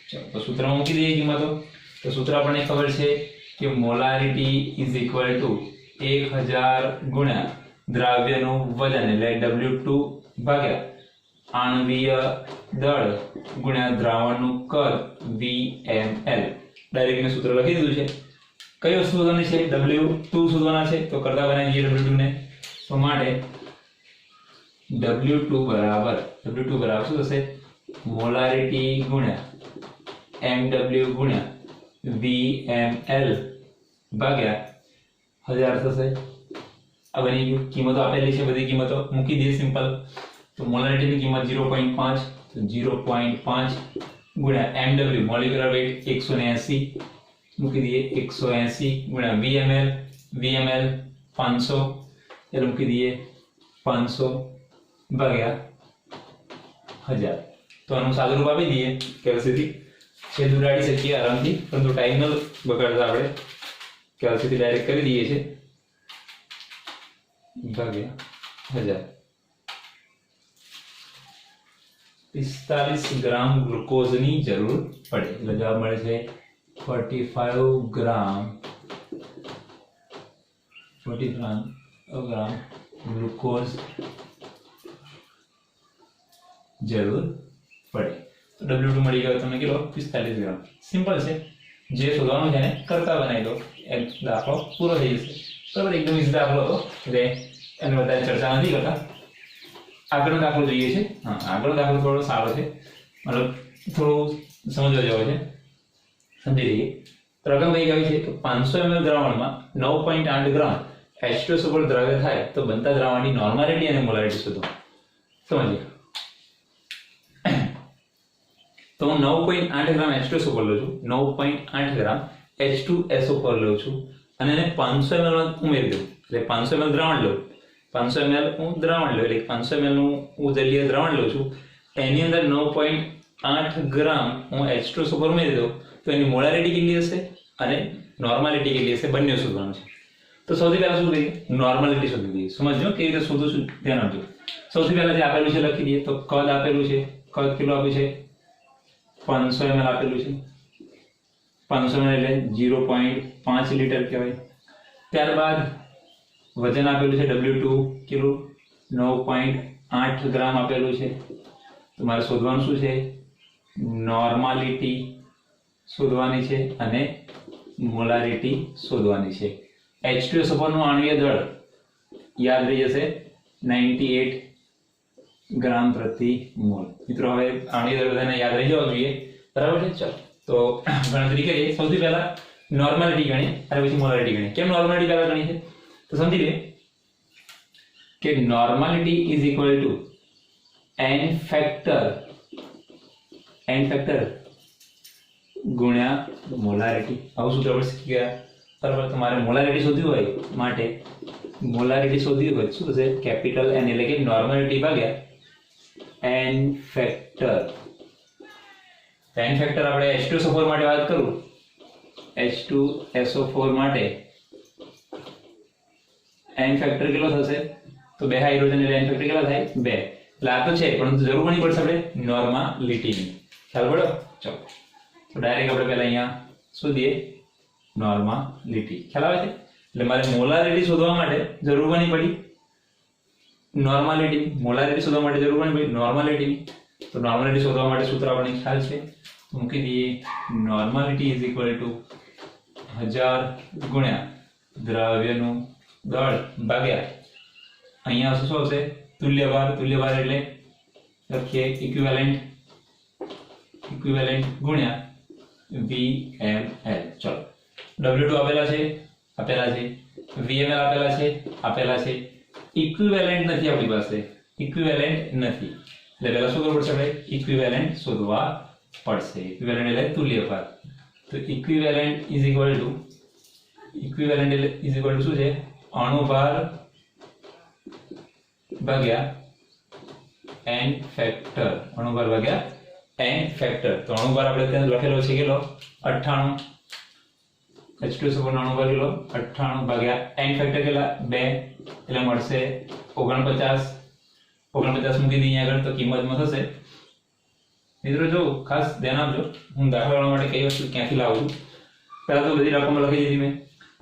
ચલો, તો સૂત્રમાં મૂકી દઈએ કિંમતો. તો સૂત્ર આપણને ખબર છે કે મોલારિટી ઇઝ ઇક્વલ ટુ 1000 ગુણ્યા દ્રાવ્યનું વજન એટલે W2 ભાગ્યા આણ્વીય દળ ગુણ્યા દ્રાવણનું કદ VmL. ડાયરેક્ટ મેં સૂત્ર લખી દીધું છે. કઈ વસ્તુ શોધવાની છે? W2 શોધવાના છે. તો કરતા બનાવી દઈએ W2 ને. તો માટે W2 બરાબર શું થશે? મોલારિટી ગુણ્યા MW ગુણ્યા VmL ભાગ્યા 1000 થશે. આ બની ગયું. કિંમતો આપેલી છે, બધી કિંમતો મૂકી દઈએ સિમ્પલ. તો મોલારિટીની કિંમત 0.5, તો 0.5 ગુણ્યા MW મોલેક્યુલર વેટ 180 મૂકી દઈએ. 180 ગુણ્યા VmL 500 એટલે મૂકી દઈએ 500 ભાગ્યા 1000. તો આનું સાદુરૂપ આપી દઈએ કેલ્સીથી છેદ ઉડાડી શકીએ આરામથી, પરંતુ ટાઈમ ન બગાડતા આપણે કેલ્સીથી ડાયરેક્ટ કરી દઈએ છીએ ભાગ્યા 1000. 45 ગ્રામ ગ્લુકોઝની જરૂર પડે એટલે જવાબ મળે છે 45 ગ્રામ ગ્લુકોઝ જરૂર પડે. તો W2 મળી ગયો તમને કેટલો? 45 ગ્રામ. સિમ્પલ છે, જે શોધવાનું છે એને કરતા બનાવી દો, એક દાખલો પૂરો થઈ જશે. બરાબર, એકદમ ઈઝી દાખલો હતો એટલે એની વધારે ચર્ચા નથી કરતા. આગળનો દાખલો જોઈએ છે. હા, આગળનો દાખલો થોડો સારો છે, મતલબ થોડું સમજવા જેવો છે, સમજી લઈએ. રકમ કઈ આવી છે તો 500 ml દ્રાવણમાં 9.8 ગ્રામ H2SO4 દ્રવ્ય થાય તો બનતા દ્રાવણની નોર્માલિટી અને મોલારિટી શોધો. સમજીએ. તો હું 9.8 ગ્રામ H2SO4 લઉં છું, 9.8 ગ્રામ H2SO4 લઉં છું અને એને 500 ml માં ઉમેરી દઉં. એટલે 500 ml દ્રાવણ લઉં, 500 ml હું દ્રાવણ લઉં, એટલે 500 ml નું હું જલીય દ્રાવણ લઉં છું. એની અંદર 9.8 ગ્રામ હું H2SO4 ઉમેરી દઉં તો એની મોલારિટી કેટલી હશે અને નોર્માલિટી કેટલી હશે બંને શોધવાનું છે. તો સૌથી પહેલા શું કરીએ, નોર્માલિટી શોધી દઈએ. સમજો કેવી રીતે શોધું છું ધ્યાન આપજો. સૌથી પહેલા જે આપેલું છે લખી દઈએ. તો કદ આપેલું છે, કદ કેટલું આપ્યું છે, 500 ml આપેલું છે. 500 ml એટલે 0.5 લીટર કહેવાય. ત્યારબાદ વજન આપેલું છે W2 કેટલું, 9.8 ગ્રામ આપેલું છે. તો મારે શોધવાનું શું છે, નોર્માલિટી શોધવાની છે અને મોલારિટી શોધવાની છે. H2SO4 નું આણ્વીય દળ યાદ રહી જશે 98 ગ્રામ પ્રતિ મોલ. મિત્રો હવે આણ્વીય દળ બધાને યાદ રહી જવા જોઈએ, બરાબર છે. ચાલો તો ગણતરી કરીએ. સૌથી પહેલા નોર્માલિટી ગણીએ અને પછી મોલારિટી ગણીએ. કેમ નોર્માલિટી પહેલા ગણી છે તો સમજી લે કે normality is equal two n factor ગુણ્યા મોલારિટી. આવું સૂત્ર આપણે શીખી ગયા, બરાબર. તમારે મોલારિટી શોધવી હોય માટે મોલારિટી શોધવી હોય શું થશે, કેપિટલ N એટલે કે નોર્માલિટી ભાગ્યા n ફેક્ટર. n ફેક્ટર આપણે H2SO4 માટે વાત કરું, H2SO4 માટે n ફેક્ટર કેટલો થશે તો 2 હાઇડ્રોજન એટલે n ફેક્ટર કેટલા થાય 2. એટલે આ તો છે પરંતુ જરૂર નહીં પડશે આપણે નોર્માલિટીની. ખ્યાલ પડ્યો? ચાલો તો ડાયરેક્ટ આપણે પહેલા અહીંયા શોધીએ નોર્માલિટી. ખ્યાલ આવે છે? એટલે મારે મોલારિટી શોધવા માટે જરૂર નહીં પડી નોર્માલિટી. મોલારિટી શોધવા માટે જરૂર નહીં પડી નોર્માલિટી. તો નોર્માલિટી શોધવા માટે સૂત્ર આપણને ખ્યાલ છે, મૂકી દઈએ. નોર્માલિટી ઇઝ ઇક્વલ ટુ 1000 ગુણ્યા દ્રવ્યનું દળ ભાગ્યા અહીંયા શું આવશે, તુલ્યભાર. તુલ્યભાર એટલે લખીએ ઇક્વિવેલન્ટ ગુણ્યા VML. ચલો W2 આપેલા છે, VML આપેલા છે. ઇક્વિવેલન્ટ નથી આપણી પાસે, ઇક્વિવેલન્ટ નથી. એટલે પહેલા શું કરવું પડશે, આપણે ઇક્વિવેલન્ટ શોધવા પડશે. ઇક્વિવેલન્ટ એટલે તુલ્યભાર. તો ઇક્વિવેલન્ટ ઇઝ ઇક્વલ ટુ શું છે, અણુભાર ભાગ્યા n ફેક્ટર. અણુભાર ભાગ્યા n ફેક્ટર. તો અણુભાર આપણે ત્યાં લખેલો છે કેટલો, 98. H2SO4 નો અણુભાર કેટલો, 98 ભાગ્યા n ફેક્ટર કેટલા 2 એટલે મળશે 49. 49 મૂકી દઈએ આગળ તો કિંમતમાં થશે. મિત્રો જો ખાસ ધ્યાન આપજો, હું દાખલા ગણવા માટે કઈ વસ્તુ ક્યાંથી લાવું છું. પહેલા તો બધી રકમ લખી દીધી મેં.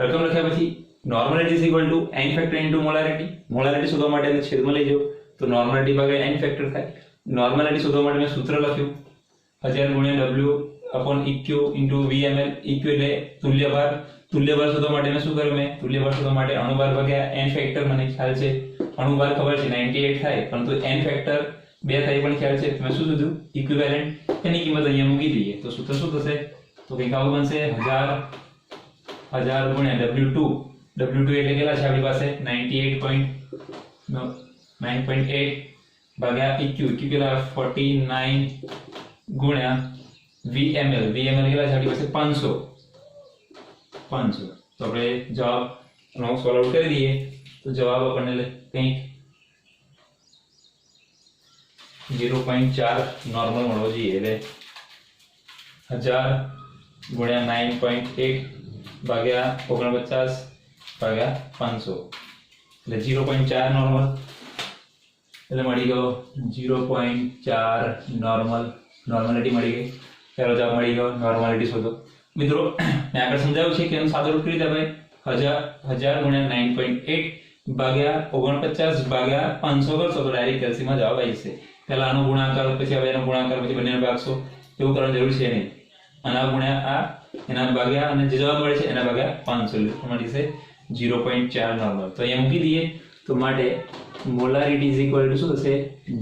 રકમ લખ્યા પછી normality is equal two n factor into molarity. Molarity શોધવા માટે એને છેદમાં લઈ જાઓ તો નોર્માલિટી ભાગ્યા n ફેક્ટર થાય. નોર્માલિટી શોધવા માટે મેં સૂત્ર લખ્યું 1000 ગુણ્યા W upon EQ into VML. EQ એટલે તુલ્યભાર. તુલ્યભાર શોધવા માટે મેં શું કર્યું, મેં તુલ્યભાર શોધવા માટે અણુભાર ભાગ્યા n ફેક્ટર મને ખ્યાલ છે. અણુભાર ખબર છે 98 થાય પરંતુ n ફેક્ટર 2 થાય પણ ખ્યાલ છે. મેં શું શોધ્યું, ઇક્વિવેલન્ટ. એની કિંમત અહીંયા મૂકી દઈએ તો સૂત્ર શું થશે, તો કંઈક આવું બનશે 1000 ગુણ્યા W2 એટલે કેટલા છે આપણી પાસે 9.8 ભાગ્યા EQ કેટલા 49 ગુણ્યા VML કેટલા છે આપણી પાસે 500. તો આપણે જવાબ નો સોલ્વ આઉટ કરી દઈએ તો જવાબ આપણને કંઈક 0.4 નોર્મલ મળવો જોઈએ. એટલે 1000 ગુણ્યા 9.8 ભાગ્યા 49 ભાગ્યા 500 એટલે 0.4 નોર્મલ. એટલે મળી ગયો 0.4 નોર્માલિટી મળી ગઈ. પહેલો જવાબ મળી ગયો, નોર્માલિટી શોધો. મિત્રો મેં આગળ સમજાવ્યું છે કે એનું સાદું રૂપ કરી દે. 1000 ગુણ્યા 9.8 ભાગ્યા 49 ભાગ્યા 500 કરશો તો ડાયરેક્ટ LCમાં જવાબ આવી જશે. પહેલા આનો ગુણાકાર પછી હવે એનો ગુણાકાર પછી બંનેનો ભાગશો, એવું કરવાની જરૂર છે નહીં. આના ગુણ્યા આ, એના ભાગ્યા અને જે જવાબ મળે છે એના ભાગ્યા 500 મળી જશે 0.4 નોર્મલ. તો અહીંયા મૂકી દઈએ તો માટે મોલારિટી ઇઝ ઇક્વલ ટુ શું થશે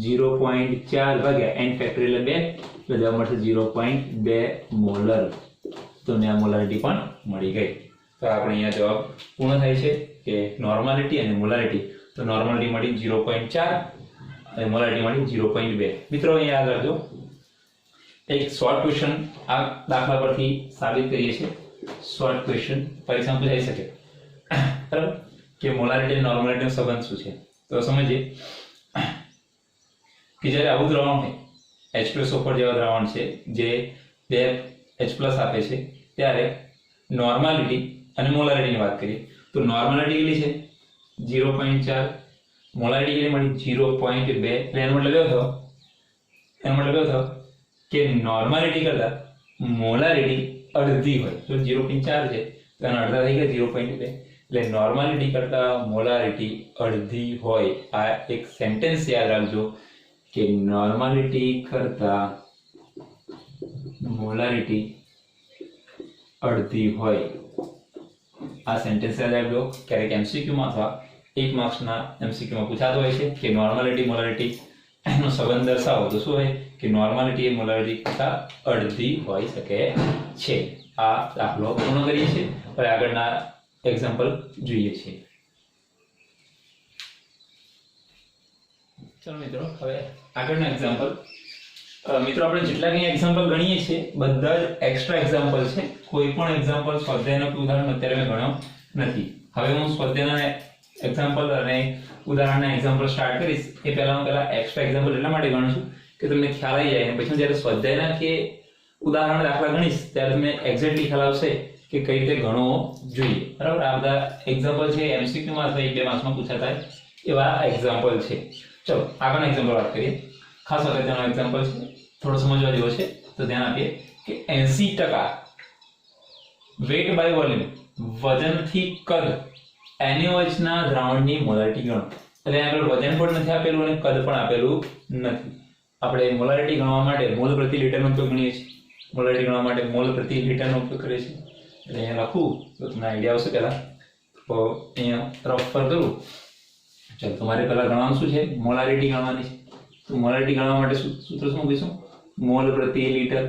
0.4 ભાગ્યા n ફેક્ટર એટલે 2 એટલે જવાબ મળશે 0.2 મોલર. તો ને આ મોલારિટી પણ મળી ગઈ. તો આપણે અહીંયા જવાબ પૂર્ણ થાય છે. કે નોર્માલિટી અને મોલારિટી. તો નોર્માલિટી મળી 0.4 અને મોલારિટી મળી 0.2. મિત્રો અહીંયા યાદ રાખજો, એક શોર્ટ ક્વેશ્ચન આ દાખલા પરથી સાબિત કરીએ છીએ. શોર્ટ ક્વેશ્ચન પરીક્ષામાં પૂછાઈ શકે, બરાબર, કે મોલારિટી અને નોર્માલિટીનો સંબંધ શું છે. તો સમજીએ કે જ્યારે આવું દ્રાવણ હોય, H2SO4 જેવા દ્રાવણ છે જે 2H+ આપે છે, ત્યારે નોર્માલિટી અને મોલારિટીની વાત કરીએ તો નોર્માલિટી કેટલી છે 0.4, મોલારિટી કેટલી મળી 0.2. એટલે એનો મતલબ એવો થયો કે નોર્માલિટી કરતા મોલારિટી અડધી હોય. જો 0.4 છે તો એના અડધા થઈ ગયા 0.2. એટલે નોર્માલિટી કરતા મોલારિટી અડધી હોય. આ એક સેન્ટેન્સ યાદ રાખજો કે નોર્માલિટી કરતા મોલારિટી અડધી હોય. આ સેન્ટેન્સ યાદ રાખજો. ક્યારેક એમસીક્યુમાં અથવા 1 માર્ક્સના એમસીક્યુમાં પૂછાતો હોય છે કે નોર્માલિટી મોલારિટી નો સંબંધ દર્શાવો. તો શું હોય કે નોર્માલિટી એ મોલારિટી કરતા અડધી હોઈ શકે છે. આ દાખલો પૂર્ણ કરીએ છીએ. હવે આગળના એક્ઝામ્પલ જોઈએ છીએ. ચલો મિત્રો, હવે આગળના એક્ઝામ્પલ. મિત્રો આપણે જેટલા કંઈ એક્ઝામ્પલ ગણીએ છીએ બધા જ એક્સ્ટ્રા એક્ઝામ્પલ છે. કોઈ પણ એક્ઝામ્પલ સ્વાધ્યાયનો કે ઉદાહરણ અત્યારે મેં ગણ્યો નથી. હવે હું સ્વાધ્યાયના એક્ઝામ્પલ અને ઉદાહરણના એક્ઝામ્પલ સ્ટાર્ટ કરીશ એ પહેલા હું એક્સ્ટ્રા એક્ઝામ્પલ એટલા માટે ગણું છું કે તમને ખ્યાલ આવી જાય. અને પછી જ્યારે સ્વાધ્યાયના કે ઉદાહરણ દાખલા ગણીશ ત્યારે તમને એક્ઝેક્ટલી ખ્યાલ આવશે કે કઈ રીતે ગણવો જોઈએ, બરાબર. આ બધા એક્ઝામ્પલ છે એમસીક્યુમાં અથવા 1-2 માર્ક્સમાં પૂછાતા એવા એક્ઝામ્પલ છે. ચલો આગળના એક્ઝામ્પલ વાત કરીએ. ખાસ અગત્યનો એક્ઝામ્પલ છે, થોડો સમજવા જેવો છે, તો ધ્યાન આપીએ કે 80% વેટ બાય વોલ્યુમ, વજનથી કદ, NaOH ના દ્રાવણની મોલારિટી ગણો. એટલે આગળ વજન પણ નથી આપેલું અને કદ પણ આપેલું નથી. આપણે મોલારિટી ગણવા માટે મોલ પ્રતિ લિટરનો ઉપયોગ ગણીએ છીએ. મોલારિટી ગણવા માટે મોલ પ્રતિ લિટરનો ઉપયોગ કરીએ છીએ. એટલે અહીંયા લખું તો તમને આઈડિયા આવશે. પહેલા તો અહીંયા રફ પર કરું. ચાલો, તમારે પહેલા ગણવાનું શું છે, મોલારિટી ગણવાની છે. તો મોલારિટી ગણવા માટે સૂત્ર શું મૂકીશું, મોલ પ્રતિ લિટર.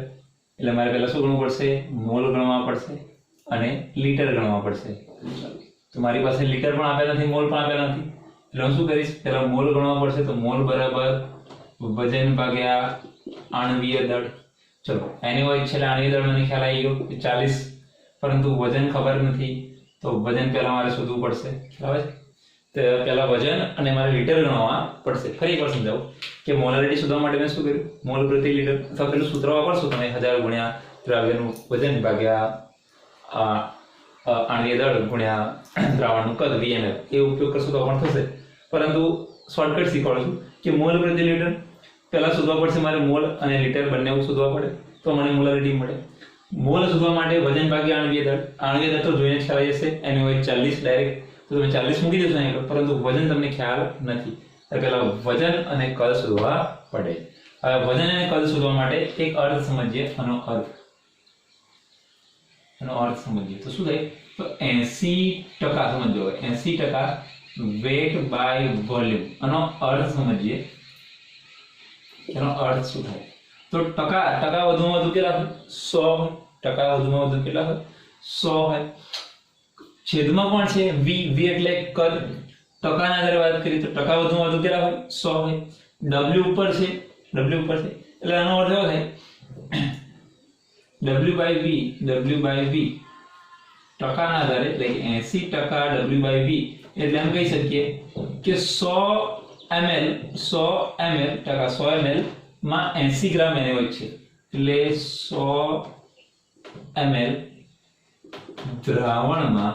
એટલે મારે પહેલા શું ગણવું પડશે, મોલ ગણવા પડશે અને લિટર ગણવા પડશે. તો મારી પાસે લિટર પણ આપેલા નથી, મોલ પણ આપેલા નથી. એટલે હું શું કરીશ, પહેલા મોલ ગણવા પડશે. તો મોલ બરાબર વજન ભાગ્યા આણ્વીય દળ. ચલો, NaOH છે એટલે આણ્વીય દળ મને ખ્યાલ આવી ગયો 40, પરંતુ વજન ખબર નથી. તો વજન પહેલા મારે શોધવું પડશે. ખ્યાલ આવે છે? તો પહેલા વજન અને મારે લિટર ગણવા પડશે. ફરી એકવાર સમજાવું કે મોલારિટી શોધવા માટે મેં શું કર્યું, મોલ પ્રતિ લિટર અથવા પેલું સૂત્ર વાપરશો તમે 1000 ગુણ્યા દ્રાવ્યનું વજન ભાગ્યા આણ્વીય દળ ગુણ્યા દ્રાવણનું કદ VML. એ ઉપયોગ કરશો તો પણ થશે, પરંતુ શોર્ટકટ શીખવાડું છું કે મોલ પ્રતિ લિટર પહેલા શોધવા પડશે મારે. મોલ અને લિટર બંને શોધવા પડે તો મને મોલારિટી મળે. મોલ શોધવા માટે વજન ભાગ્યા આણ્વીય દળ. આણ્વીય દળ તો જોઈને જ ખ્યાલ આવી જશે. NaOH 40 ડાયરેક્ટ, તો તમે 40 મૂકી દેશો અહીં, પરંતુ વજન તમને ખ્યાલ નથી. પહેલા વજન અને કદ શોધવા પડે. હવે વજન અને કદ શોધવા માટે એક અર્થ સમજીએ. આનો અર્થ સમજીએ તો શું થાય, તો 80% સમજો. 80% વેટ બાય વોલ્યુમ. આનો અર્થ સમજીએ. એનો અર્થ શું થાય, તો ટકા વધુમાં વધુ કેટલા હોય, 100. ટકા વધુમાં વધુ કેટલા હોય, 100 હોય. છેદમાં પણ છે v એટલે કદ. ટકાના આધારે વાત કરીએ તો ટકા વધુમાં વધુ કેટલા હોય, 100 હોય. w ઉપર છે એટલે આનો અર્થ એવો થાય w/v ટકાના આધારે, એટલે કે 80% w/v. એટલે એમ કહી શકીએ કે 100 ml માં 80 ગ્રામ NaOH છે. એટલે 100 ml દ્રાવણમાં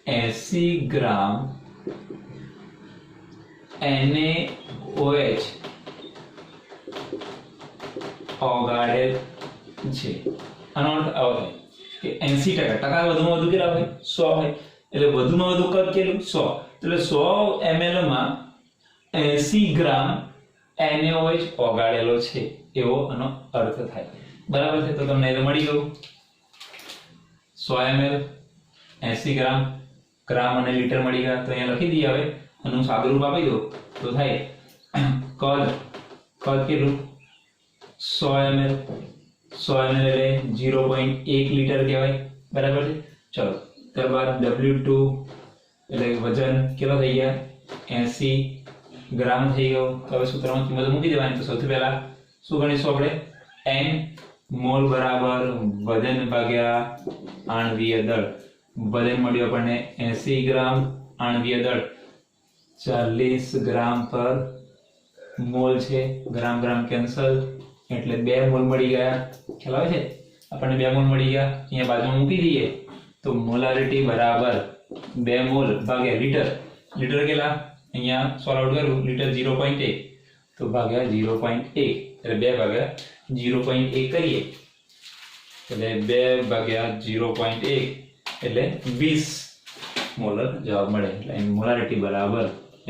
80 ગ્રામ NaOH ઓગાળેલ છે. આનો અર્થ આવો થાય કે 80% ટકા વધુમાં વધુ કેટલા હોય, 100 હોય. એટલે વધુમાં વધુ કદ કેટલું, 100. એટલે 100 ml માં 80 ગ્રામ NaOH ઓગાળેલો છે, એવો આનો અર્થ થાય. બરાબર છે? તો તમને એ મળી ગયું. 100 ml 80 ગ્રામ અને લિટર મળી ગયા. તો અહીંયા લખી દઈએ. હવે આનું સાદુરૂપ આપી દો તો થાય કદ કેટલું, 100 ml એટલે 0.1 લિટર કહેવાય. બરાબર છે? ચલો, ત્યારબાદ W2 એટલે વજન કેટલો થઈ ગયા 80 ગ્રામ થઈ ગયો. તો હવે સૂત્રમાં કિંમત મૂકી દેવાની. તો સૌથી પહેલા શું ગણીશું આપણે n મોલ બરાબર વજન ભાગ્યા આણ્વીય દળ. વજન મળ્યું આપણને 80 ગ્રામ, આણ્વીય દળ 40 ગ્રામ પર મોલ છે. ગ્રામ ગ્રામ કેન્સલ એટલે 2 મોલ મળી ગયા. ખ્યાલ આવે છે? આપણને 2 મોલ મળી ગયા. અહીંયા બાજુમાં મૂકી દઈએ તો મોલારિટી બરાબર 2 મોલ ભાગ્યા લીટર. લીટર કેટલા? અહીંયા સોલ્વ આઉટ કરું લીટર 0.1 તો ભાગ્યા 0.1 એટલે 2 ભાગ્યા 0.1 કરીએ એટલે 2 ભાગ્યા 0.1 એટલે 20 મોલર જવાબ મળે. એટલે મોલારિટી બરાબર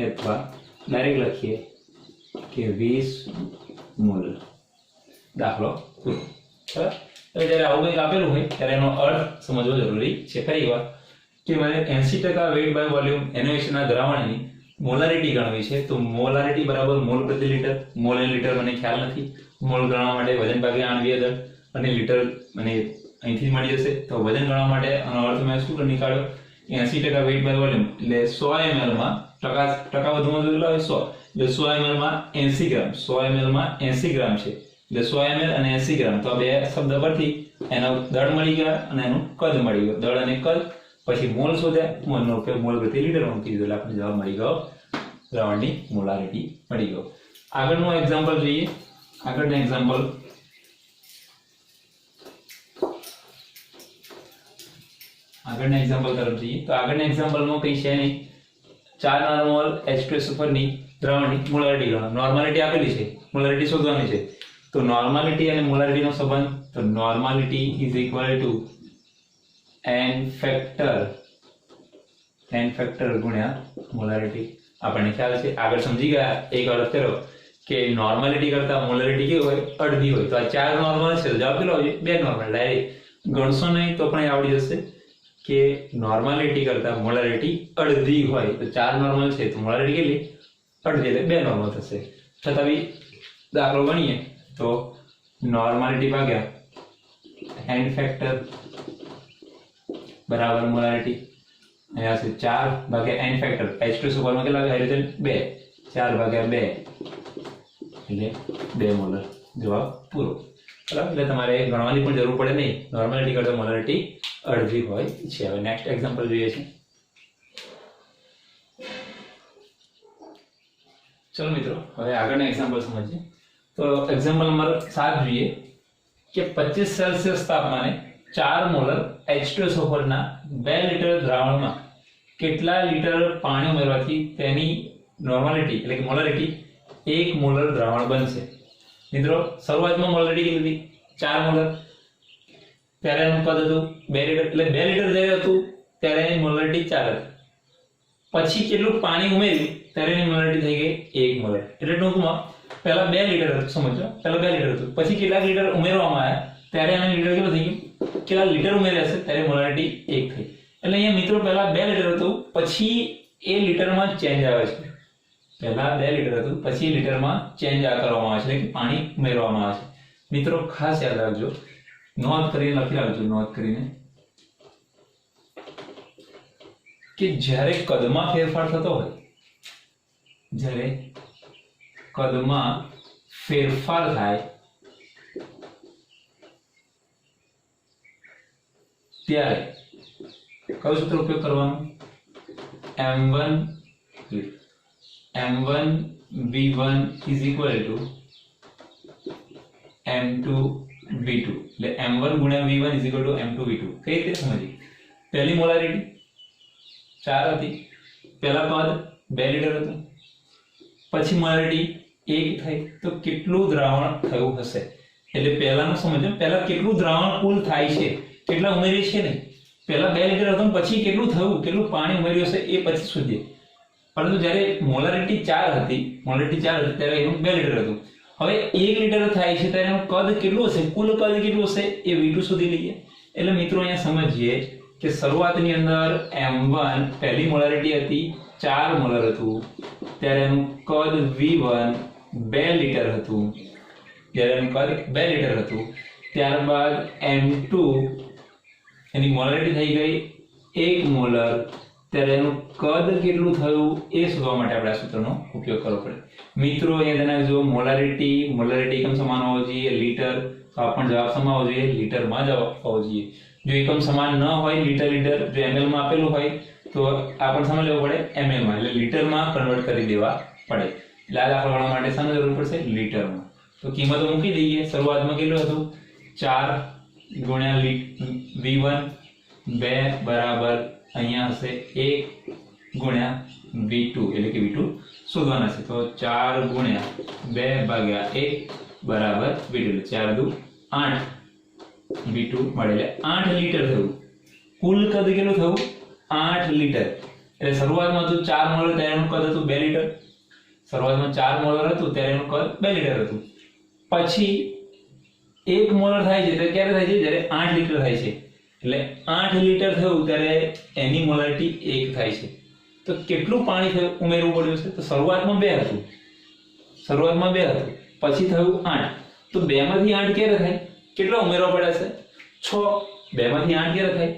અથવા ડાયરેક્ટ લખીએ કે 20 મોલ. દાખલો પૂરો. બરાબર? હવે જ્યારે આવું કંઈક આપેલું હોય ત્યારે એનો અર્થ સમજવો જરૂરી છે. ફરી વાર કે મને 80% વેઇટ બાય વોલ્યુમ એનોએશનના દ્રાવણની મોલારિટી ગણવી છે. તો મોલારિટી બરાબર મોલ પ્રતિ લીટર. મોલ એ લીટર મને ખ્યાલ નથી. મોલ ગણવા માટે વજન ભાગ્યા આણ્વીય દળ અને લીટર મને અહીંથી મળી જશે. તો વજન ગણવા માટે આનો અર્થ મેં શું નીકાળ્યો 80% વેઇટ બાય વોલ્યુમ એટલે 100 ml માં ટકા વધુમાં કેટલા હોય 100 એટલે 100 ml માં 80 ગ્રામ. 100 ml માં 80 ગ્રામ છે એટલે 100 ml અને 80 ગ્રામ. તો આ બે શબ્દ પરથી એનો દળ મળી ગયા અને એનું કદ મળી ગયું. દળ અને કદ પછી મોલ શોધ્યા. મોલનો ઉપયોગ મોલ પ્રતિ લીટરમાં મૂકી દીધો એટલે આપણને જવાબ મળી ગયો. દ્રાવણની મોલારિટી મળી ગયો. આગળનું એક્ઝામ્પલ જોઈએ. આગળનું એક્ઝામ્પલ તરફ જઈએ તો આગળના એક્ઝામ્પલમાં કઈ છે નહીં. 4 નાનોમોલ H2SO4 ની દ્રાવણની મોલારિટી ગણો. નોર્માલિટી આપેલી છે, મોલારિટી શોધવાની છે. તો નોર્માલિટી અને મોલારિટીનો સંબંધ તો normality is equal two n factor ગુણ્યા મોલારિટી. આપણને ખ્યાલ છે, આગળ સમજી ગયા. એક અર્થ કરો કે નોર્માલિટી કરતા મોલારિટી કેવી હોય અડધી હોય. તો આ 4 નોર્મલ છે તો જવાબ કેટલો આવશે 2 નોર્મલ. ડાયરેક્ટ ગણશો નહીં તો પણ આવડી જશે કે નોર્માલિટી કરતા મોલારિટી અડધી હોય. તો 4 નોર્મલ છે તો મોલારિટી કેટલી અડધી એટલે 2 નોર્મલ થશે. છતાં બી દાખલો ગણીએ તો નોર્માલિટી ભાગ્યા n ફેક્ટર બરાબર મોલારિટી. અહીંયા છે 4 ભાગ્યા n ફેક્ટર. H2SO4 માં કેટલા હાઇડ્રોજન 2 4 ભાગ્યા 2 એટલે 2 મોલર. જવાબ પૂરો. બરાબર? એટલે તમારે ગણવાની પણ જરૂર પડે નહીં. નોર્માલિટી કરતા મોલારિટી અડધી હોય છે. હવે નેક્સ્ટ એક્ઝામ્પલ જોઈએ છે. ચલો મિત્રો હવે આગળના એક્ઝામ્પલ સમજીએ. તો એક્ઝામ્પલ નંબર 7 જોઈએ કે 25 સેલ્સિયસ તાપમાને 4 મોલર H2SO4 ના 2 લીટર દ્રાવણમાં કેટલા લીટર પાણી ઉમેરવાથી તેની નોર્માલિટી એટલે કે મોલારિટી 1 મોલર દ્રાવણ બનશે. મિત્રો શરૂઆતમાં મોલારિટી કેટલી હતી 4 મોલર. ત્યારે એનું કદ હતું 2 લીટર એટલે 2 લીટર જ્યારે હતું ત્યારે એની મોલારિટી 4 હતી. પછી કેટલું પાણી ઉમેર્યું ત્યારે એની મોલારિટી થઈ ગઈ 1 મોલર. એટલે ટૂંકમાં પહેલા 2 લીટર હતું. સમજો પહેલા 2 લીટર હતું, પછી કેટલા લીટર ઉમેરવામાં આવ્યા ત્યારે એનું લીટર કેટલું થઈ ગયું, કેટલા લીટર ઉમેર્યા છે ત્યારે મોલારિટી 1 થઈ. એટલે અહીંયા મિત્રો પહેલા 2 લીટર હતું, પછી એ લીટરમાં ચેન્જ આવે છે. પહેલા 2 લીટર હતું, પછી લીટરમાં ચેન્જ કરવામાં આવે છે એટલે કે પાણી ઉમેરવામાં આવે છે. મિત્રો ખાસ યાદ રાખજો, નોંધ કરીને લખી રાખજો, નોંધ કરીને કે જ્યારે કદમાં ફેરફાર થતો હોય, જ્યારે કદમાં ફેરફાર થાય ત્યારે કયું સૂત્ર ઉપયોગ કરવાનું m1 v1 is equal to m2 v2 એટલે m1 ગુણ્યા v1 is equal to m2 v2. કઈ રીતે સમજી? પહેલી મોલારિટી 4 હતી, પહેલા પદ 2 લીટર હતું, પછી મોલારિટી 1 થઈ તો કેટલું દ્રાવણ થયું હશે? એટલે પહેલાનું સમજો, પહેલા કેટલું દ્રાવણ કુલ થાય છે, કેટલા ઉમેરીએ છે ને, પહેલા 2 લીટર હતું પછી કેટલું થયું, કેટલું પાણી ઉમેર્યું હશે એ પછી શોધીએ. પરંતુ જ્યારે મોલારિટી 4 હતી ત્યારે એનું 2 લીટર હતું. હવે 1 લીટર થાય છે ત્યારે એનું કદ કેટલું હશે, કુલ કદ કેટલું હશે એ v2 શોધી લઈએ. એટલે મિત્રો અહીંયા સમજીએ કે શરૂઆતની અંદર m1 પહેલી મોલારિટી હતી 4 મોલર હતું ત્યારે એનું કદ v1 2 લીટર હતું. જ્યારે એનું કદ 2 લીટર હતું ત્યારબાદ m2 એની મોલારિટી થઈ ગઈ 1 મોલર ત્યારે એનું કદ કેટલું થયું એ શોધવા માટે આપણે આ સૂત્રનો ઉપયોગ કરવો પડે. મિત્રો અહીંયા ધ્યાન રાખજો, મોલારિટી એકમ સમાન હોવો જોઈએ, લીટર, તો આ પણ જવાબ સમાન હોવો જોઈએ, લીટરમાં જવાબ હોવો જોઈએ. જો એકમ સમાન ન હોય, લીટર, જો ml માં આપેલું હોય તો આ પણ સમજ લેવો પડે ml માં, એટલે લીટરમાં કન્વર્ટ કરી દેવા પડે. એટલે આ દાખલા ગણવા માટે શાની જરૂર પડશે? લીટરમાં. તો કિંમતો મૂકી દઈએ. શરૂઆતમાં કેટલું હતું? 4 ગુણ્યા v1 2 બરાબર અહીંયા હશે 1 ગુણ્યા v2, એટલે કે v2 શોધવાના છે. તો 4 ગુણ્યા 2 ભાગ્યા 1 બરાબર v2, એટલે 4 દુ 8 v2 મળે, એટલે 8 લીટર થયું. કુલ કદ કેટલું થયું? 8 લીટર. એટલે શરૂઆતમાં તો 4 મોલર ત્યારે એનું કદ હતું 2 લીટર. શરૂઆતમાં 4 મોલર હતું ત્યારે એનું કદ 2 લીટર હતું. પછી 1 મોલર થાય છે ત્યારે ક્યારે થાય છે? જ્યારે 8 લીટર થાય છે. એટલે 8 લીટર થયું ત્યારે એની મોલારિટી 1 થાય છે. તો કેટલું પાણી ઉમેરવું પડ્યું છે? તો શરૂઆતમાં 2 હતું, પછી થયું 8. તો 2 માંથી 8 ક્યારે થાય? કેટલો ઉમેરવા પડે છે? 6. 2 માંથી 8 ક્યારે થાય?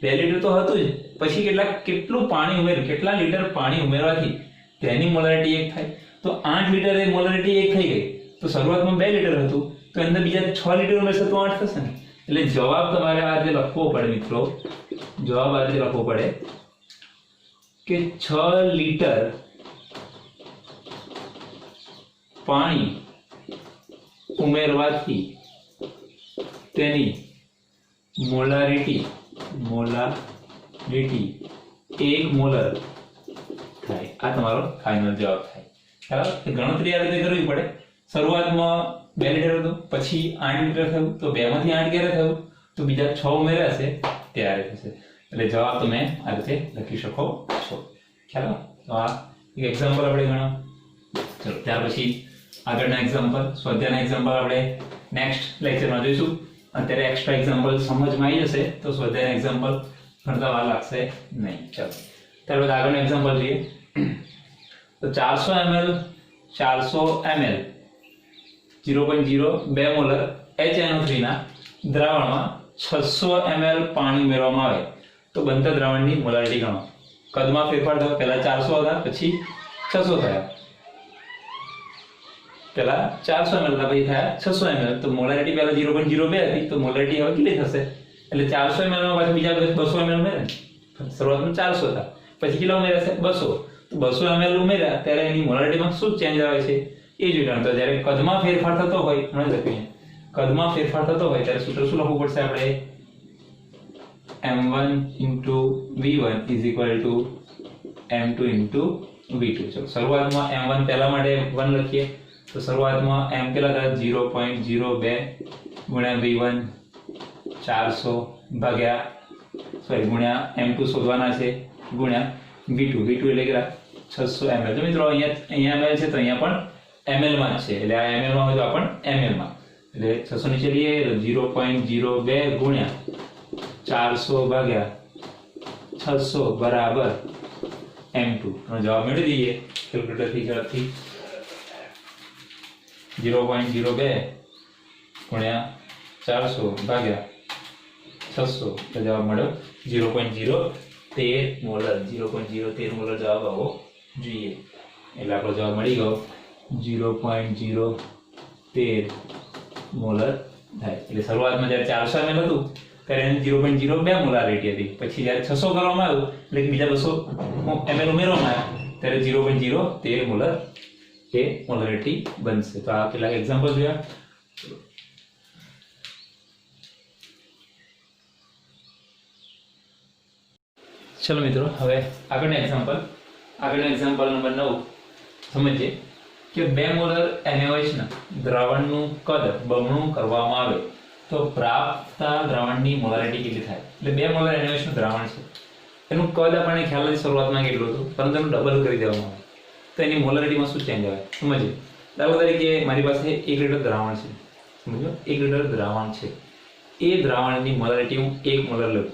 2 લીટર તો હતું જ, પછી કેટલું પાણી ઉમેર્યું, કેટલા લીટર પાણી ઉમેરવાથી તેની મોલારિટી 1 થાય? તો 8 લીટર એ મોલારિટી 1 થઈ ગઈ. તો શરૂઆતમાં 2 લીટર હતું, તો અંદર બીજા 6 લીટર ઉમેરશે તો 8 થશે ને. એટલે જવાબ તમારે આ રીતે લખવો પડે મિત્રો, જવાબ આ રીતે લખવો પડે કે 6 લીટર પાણી ઉમેરવાથી તેની મોલારિટી 1 મોલર થાય. આ તમારો ફાઇનલ જવાબ થાય. બરાબર? ગણતરી આ રીતે કરવી પડે. શરૂઆતમાં 2 લીટર હતું, પછી 8 લીટર થયું, તો 2 માંથી 8 ક્યારે થયું? તો બીજા 6 ઉમેર્યા છે ત્યારે થશે. એટલે જવાબ તમે આ રીતે લખી શકો છો. ખ્યાલ? તો આ એક એક્ઝામ્પલ આપણે ગણો. ચલો ત્યાર પછી આગળના એક્ઝામ્પલ, સ્વાધ્યાયના એક્ઝામ્પલ આપણે નેક્સ્ટ લેક્ચરમાં જોઈશું. અત્યારે એક્સ્ટ્રા એક્ઝામ્પલ સમજમાં આવી જશે તો સ્વાધ્યાયના એક્ઝામ્પલ ગણતા વાર લાગશે નહીં. ચલો ત્યારબાદ આગળનું એક્ઝામ્પલ જોઈએ. તો 400 ml 0.02 મોલર HNO3 ના દ્રાવણમાં 600 ml પાણી ઉમેરવામાં આવે તો બનતા દ્રાવણની મોલારિટી ગણો. કદમાં ફેરફાર થયો, પહેલા 400 હતા, પછી 600 થયા. પહેલા 400 ml હતા, પછી થયા 600 ml. તો મોલારિટી પહેલા 0.02 હતી, તો મોલારિટી હવે કેટલી થશે? એટલે 400 ml માં પાછા બીજા 200 ml ઉમેરે. શરૂઆતમાં 400 હતા, પછી કેટલા ઉમેર્યા છે? 200. તો 200 ml ઉમેર્યા ત્યારે એની મોલારિટીમાં શું ચેન્જ આવે છે એ જોઈવાનું. તો જ્યારે કદમાં ફેરફાર થતો હોય, ગણી લખીએ, કદમાં ફેરફાર થતો હોય ત્યારે સૂત્ર શું લખવું પડશે આપણે? m1 * v1 = m2 * v2. ચલો શરૂઆતમાં m1 પહેલા માટે 1 લખીએ. તો શરૂઆતમાં m કેટલા હતા? 0.02 ગુણ્યા v1 400 ભાગ્યા ગુણ્યા m2 શોધવાના છે ગુણ્યા v2 એટલે કેટલા? 600 ml. તો મિત્રો અહીંયા ml છે તો અહીંયા પણ ml માં છે, એટલે આ ml માં હોય તો આ પણ ml માં, એટલે 600 નીચે લઈએ તો 0.02 ગુણ્યા 400 ભાગ્યા 600 બરાબર m2. નો જવાબ મેળવી દઈએ કેલ્ક્યુલેટર થી ઝડપથી. 0.02 ગુણ્યા 400 ભાગ્યા 600 તો જવાબ મળ્યો 0.013 મોલર. 0.013 મોલર જવાબ આવો જોઈએ. એટલે આપણો જવાબ મળી ગયો 0.013 મોલર થાય. એટલે શરૂઆતમાં જ્યારે 400 ml હતું ત્યારે એની 0.02 મોલારિટી હતી. પછી જ્યારે 600 કરવામાં આવ્યું એટલે કે બીજા 200 ml ઉમેરવામાં આવ્યા ત્યારે 0.013 મોલર એ મોલારિટી બનશે. તો આ કેટલાક એક્ઝામ્પલ જોયા. ચલો મિત્રો હવે આગળના એક્ઝામ્પલ નંબર 9 સમજીએ કે 2 મોલર NaOH ના દ્રાવણનું કદ બમણું કરવામાં આવે તો પ્રાપ્ત દ્રાવણની મોલારિટી કેટલી થાય? એટલે 2 મોલર NaOH નું દ્રાવણ છે, એનું કદ આપણને ખ્યાલ નથી શરૂઆતમાં કેટલું હતું, પરંતુ એનું ડબલ કરી દેવામાં આવે તો એની મોલારિટીમાં શું ચેન્જ આવે સમજીએ. દાખલા તરીકે મારી પાસે 1 લીટર દ્રાવણ છે, સમજો 1 લીટર દ્રાવણ છે, એ દ્રાવણની મોલારિટી હું 1 મોલર લઉં.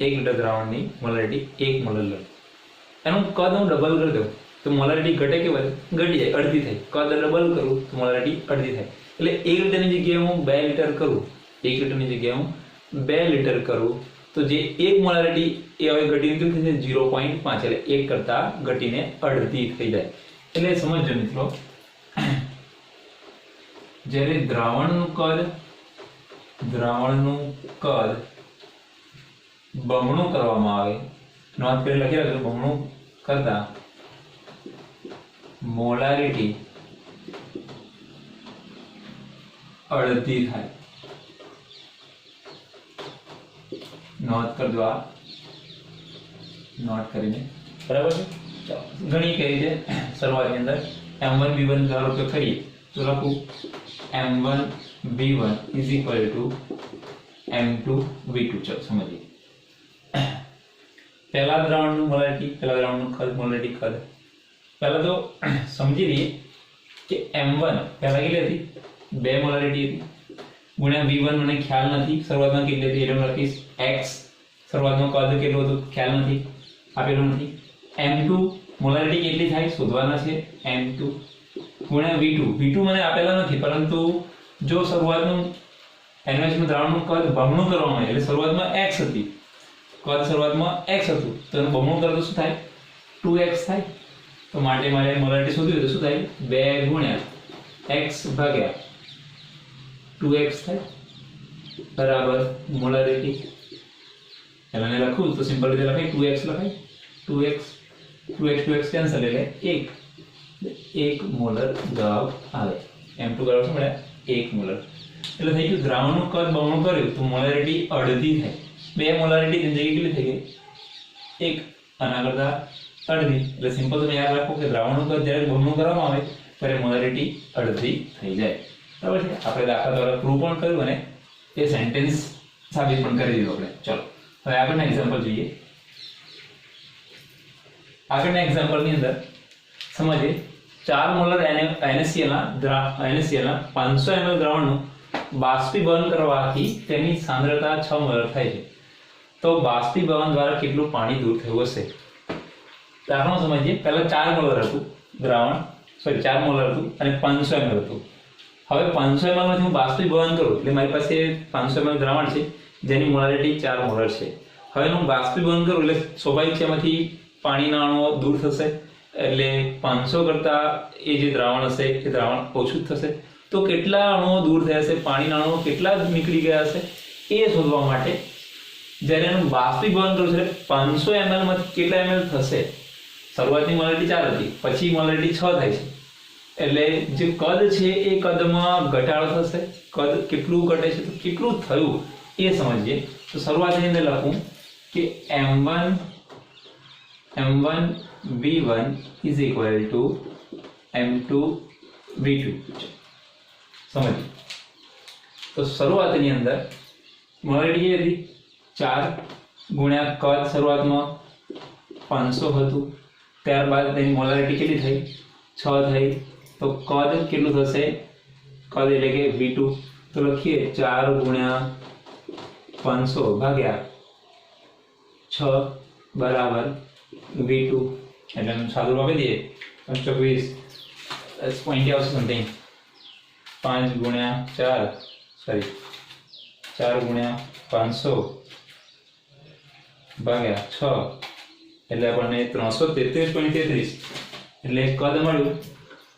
1 લીટર દ્રાવણની મોલારિટી 1 મોલર લઉં, એનું કદ હું ડબલ કરી દઉં તો મોલારિટી ઘટે કે વધે? ઘટી જાય, અડધી થાય. કદ ડબલ કરું તો મોલારિટી અડધી થાય. એટલે 1 લીટરની જગ્યાએ હું 2 લીટર કરું, 1 લીટરની જગ્યાએ હું 2 લીટર કરું તો જે 1 મોલારિટી એ હવે ઘટીને કેટલી થશે 0.5 એટલે 1 કરતા ઘટીને અડધી થઈ જાય. એટલે સમજજો મિત્રો, જ્યારે દ્રાવણનું કદ બમણું કરવામાં આવે, નોંધ કરી લખી રાખજો, બમણું કરતા મોલારિટી અડધી થાય. નોંધ કરજો, આ નોટ કરીને બરાબર છે. ચાલો ઘણી કઈ છે શરૂઆતની અંદર m1 b1 દ્વારા ઉપયોગ કરીએ તો લખું m1 b1 is equal to m2 b2. ચલો સમજીએ. પહેલા દ્રાવણનું મોલારિટી, પહેલા દ્રાવણનું કદ, મોલારિટી કદ પહેલા તો સમજી લઈએ કે m1 પહેલા કેટલી હતી 2 મોલારિટી હતી ગુણ્યા v1 મને ખ્યાલ નથી શરૂઆતમાં કેટલી હતી એટલે લખીશ x. શરૂઆતનું કદ કેટલું હતું ખ્યાલ નથી, આપેલું નથી. m2 મોલારિટી કેટલી થાય શોધવાના છે, m2 ગુણ્યા v2 મને આપેલા નથી, પરંતુ જો શરૂઆતનું NaOH નું દ્રાવણનું કદ બમણું કરવામાં આવે એટલે શરૂઆતમાં x હતી, કદ શરૂઆતમાં x હતું તો એનું બમણું કરો તો શું થાય 2x થાય. તો માટે મારે મોલારિટી શોધવી હોય તો શું થાય 2 ગુણ્યા x ભાગ્યા 2x થાય બરાબર મોલારિટી. એટલે એને લખું તો સિમ્પલ રીતે લખાય 2x લખાય 2x કેન્સલ એટલે 1 મોલર જવાબ આવે. m2 બરાબર શું મળ્યા 1 મોલર. એટલે થઈ ગયું દ્રાવણનું કદ બમણું કર્યું તો મોલારિટી અડધી થાય. 2 મોલારિટી તેની જગ્યાએ કેટલી થઈ ગઈ 1, આના કરતા અડધી. એટલે સિમ્પલ તમે યાદ રાખો કે દ્રાવણનું કદ જ્યારે બમણું કરવામાં આવે ત્યારે મોલારિટી અડધી થઈ જાય. બરાબર છે. આપણે દાખલા દ્વારા પ્રૂવ પણ કર્યું અને એ સેન્ટેન્સ સાબિત પણ કરી દીધું આપણે. ચલો હવે આગળના એક્ઝામ્પલ જોઈએ. આગળના એક્ઝામ્પલની અંદર સમજીએ 4 મોલર NaCl ના 500 ml દ્રાવણનું બાષ્પીભવન કરવાથી તેની સાંદ્રતા 6 મોલર થાય છે. તો બાષ્પીભવન દ્વારા કેટલું પાણી દૂર થયું હશે? દાખલો સમજીએ. પહેલા 4 મોલર હતું દ્રાવણ, 4 મોલર હતું અને 500 ml હતું. હવે 500 ml માંથી હું બાષ્પીભવન કરું એટલે મારી પાસે 500 ml દ્રાવણ છે જેની મોલારિટી 4 મોલર છે. હવે હું બાષ્પીભવન કરું એટલે સ્વાભાવિક છે એમાંથી પાણીના અણુઓ દૂર થશે એટલે 500 કરતા એ જે દ્રાવણ હશે એ દ્રાવણ ઓછું થશે. તો કેટલા અણુઓ દૂર થયા હશે, પાણીના અણુઓ કેટલા નીકળી ગયા હશે એ શોધવા માટે જ્યારે એનું બાષ્પીભવન કરું છું એટલે 500 ml માંથી કેટલા ml થશે. શરૂઆતની મોલારિટી 4 હતી, પછી મોલારિટી 6 થાય છે એટલે જે કદ છે એ કદમાં ઘટાડો થશે. કદ કેટલું ઘટે છે તો કેટલું થયું એ સમજીએ. તો શરૂઆતની અંદર લખું કે m1 b1 is equal to m2 b2. સમજીએ. તો શરૂઆતની અંદર મોલારિટી હતી 4 ગુણ્યા કદ શરૂઆતમાં 500 હતું, ત્યારબાદ તેની મોલારિટી કેટલી થઈ 6 થઈ. તો કદ કેટલું થશે, કદ એટલે કે v2 તો લખીએ 4 ગુણ્યા 500 ભાગ્યા 6 બરાબર v2 એટલે સાદું આપી દઈએ 25 પોઈન્ટ આવશે સમથિંગ 5 ગુણ્યા 4 ગુણ્યા 500 ભાગ્યા 6 એટલે આપણને 333.33 એટલે કદ મળ્યું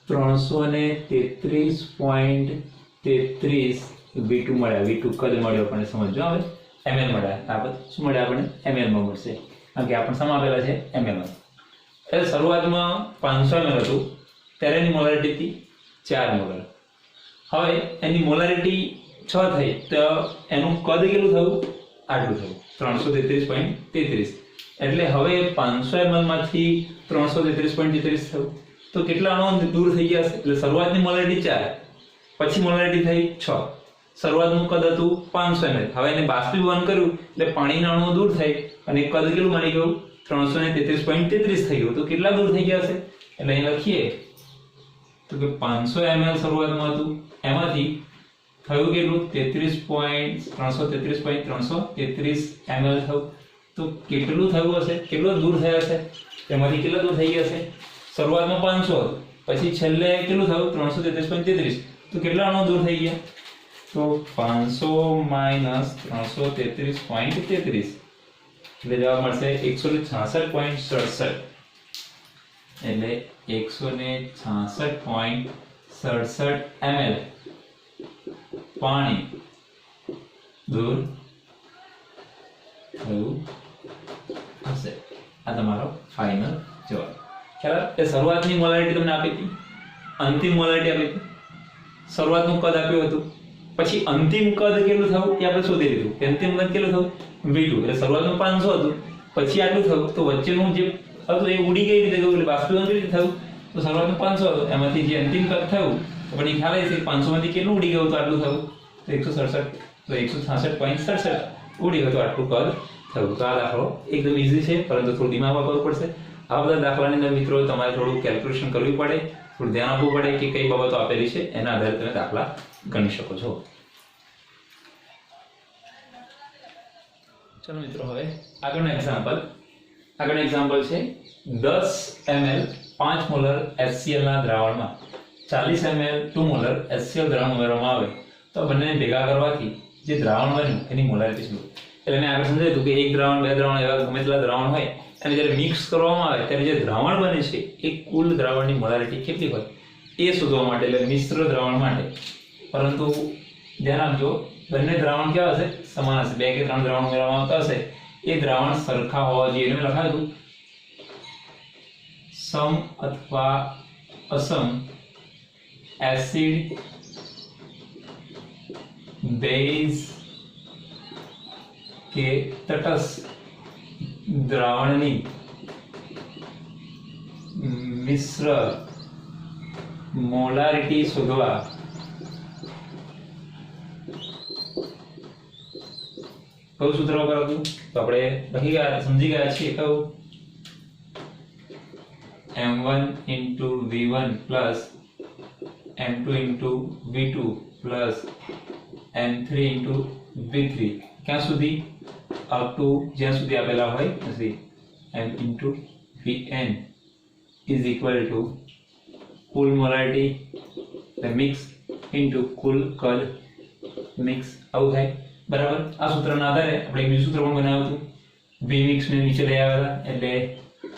333.33 v2 મળ્યા. v2 કદ મળ્યો આપણને સમજો. હવે ml મળ્યા. આ બધું શું મળ્યા આપણને ml માં મળશે કારણ કે આપણે સમા આપેલા છે ml માં. એટલે શરૂઆતમાં 500 ml હતું ત્યારે એની મોલારિટી હતી 4 મોલર. હવે એની મોલારિટી 6 થઈ તો એનું કદ કેટલું થયું આટલું થયું 333.33. એટલે હવે 500 ml માંથી 333.33 થયું તો કેટલા અણુઓ દૂર થઈ ગયા છે? એટલે શરૂઆતની મોલારિટી 4, પછી મોલારિટી થઈ 6, શરૂઆતનું કદ હતું 500 ml. હવે એને બાષ્પીભવન કર્યું એટલે પાણીના અણુઓ દૂર થઈ અને કદ કેટલું મળી ગયું 333.33 થઈ ગયું. તો કેટલા દૂર થઈ ગયા છે? એટલે અહીં લખીએ તો કે 500 ml શરૂઆતમાં હતું એમાંથી થયું કેટલું 333.33 ml થયું. તો કેટલું થયું હશે, કેટલો દૂર થયા હશે, એમાંથી કેટલા દૂર થઈ ગયા હશે? શરૂઆતમાં 500 પછી છેલ્લે કેટલું થયું 333.33 તો કેટલા અણુ દૂર થઈ ગયા? તો 500 - 333.33 એટલે જવાબ મળશે 166.67 એટલે 166.67 ml પાણી દૂર થયું હશે। આ તમારો ફાઇનલ જવાબ। ખ્યાલ એ શરૂઆતની મોલારિટી તમને આપી હતી, અંતિમ મોલારિટી આપી હતી, શરૂઆતનું કદ આપ્યું હતું, પછી અંતિમ કદ કેટલું થયું એ આપણે શોધી લીધું કે અંતિમ કદ કેટલું થયું V2 એટલે શરૂઆતનું 500 હતું, પછી આટલું થયું તો વચ્ચેનું જે હતું એ ઉડી ગઈ રીતે ગયું એટલે બાષ્પીભવન કેવી રીતે થયું તો શરૂઆતનું 500 હતું, એમાંથી જે અંતિમ કદ થયું તો પણ એ ખ્યાલ આવી છે 500 માંથી કેટલું ઉડી ગયું તો આટલું થયું તો 167 તો 166.67 ઉડી ગયું તો આટલું કદ થયું। તો આ દાખલો એકદમ ઈઝી છે, પરંતુ થોડું દિમાગ વાપરવું પડશે। આ બધા દાખલાની અંદર મિત્રો તમારે થોડું કેલ્ક્યુલેશન કરવું પડે, થોડું ધ્યાન આપવું પડે કે કઈ બાબતો આપેલી છે એના આધારે તમે દાખલા ગણી શકો છો। ચલો મિત્રો હવે આગળનું એક્ઝામ્પલ છે 10 ml 5 મોલર HCl ના દ્રાવણમાં 40 ml 2 મોલર HCl દ્રાવણ ઉમેરવામાં આવે તો બંનેને ભેગા કરવાથી જે દ્રાવણ બન્યું એની મોલારિટી શું? એટલે મેં આગળ સમજાવ્યું હતું કે એક દ્રાવણ બે દ્રાવણ એવા ગમે તેટલા દ્રાવણ હોય અને જ્યારે મિક્સ કરવામાં આવે ત્યારે જે દ્રાવણ બને છે એ કુલ દ્રાવણની મોલારિટી કેટલી હોય એ શોધવા માટે, એટલે મિશ્ર દ્રાવણ માટે। પરંતુ ધ્યાન આપજો બંને દ્રાવણ કેવા હશે? સમાન હશે। બે કે ત્રણ દ્રાવણ ઉમેરવામાં આવતા હશે એ દ્રાવણ સરખા હોવા જોઈએ। એને મેં લખાયું સમ અથવા અસમ એસિડ બેઝ કે તટસ્થ દ્રાવણની મિશ્ર મોલારિટી શોધવા કયું સૂત્ર વપરાતું તો આપણે લખી ગયા સમજી ગયા છીએ કયું m1 * v1 + m2 * v2 + m3 * v3 ક્યાં સુધી અપ ટુ જ્યાં સુધી આપેલા હોય નથી m * vn = cool molarity the mix into કુલ કદ મિક્સ આવું થાય બરાબર। આ સૂત્રના આધારે આપણે એક બીજું સૂત્ર પણ બનાવ્યું હતું v mix ને નીચે લઈ આવ્યા એટલે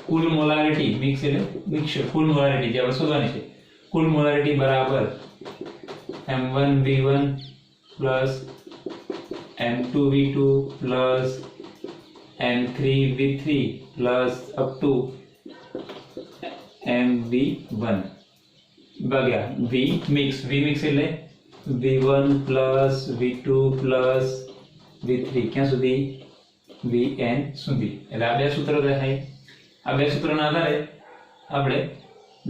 કુલ મોલારિટી મિક્સ એટલે મિક્સર કુલ મોલારિટી જે આપણે શોધવાની છે કુલ મોલારિટી બરાબર m1 v1 + m2 v2 + m3 v3 + up to mv1 ભાગ્યા v mix એટલે v1 + v2 + v3 ક્યાં સુધી vn સુધી। એટલે આ બે સૂત્રો થાય। આ બે સૂત્રોના આધારે આપણે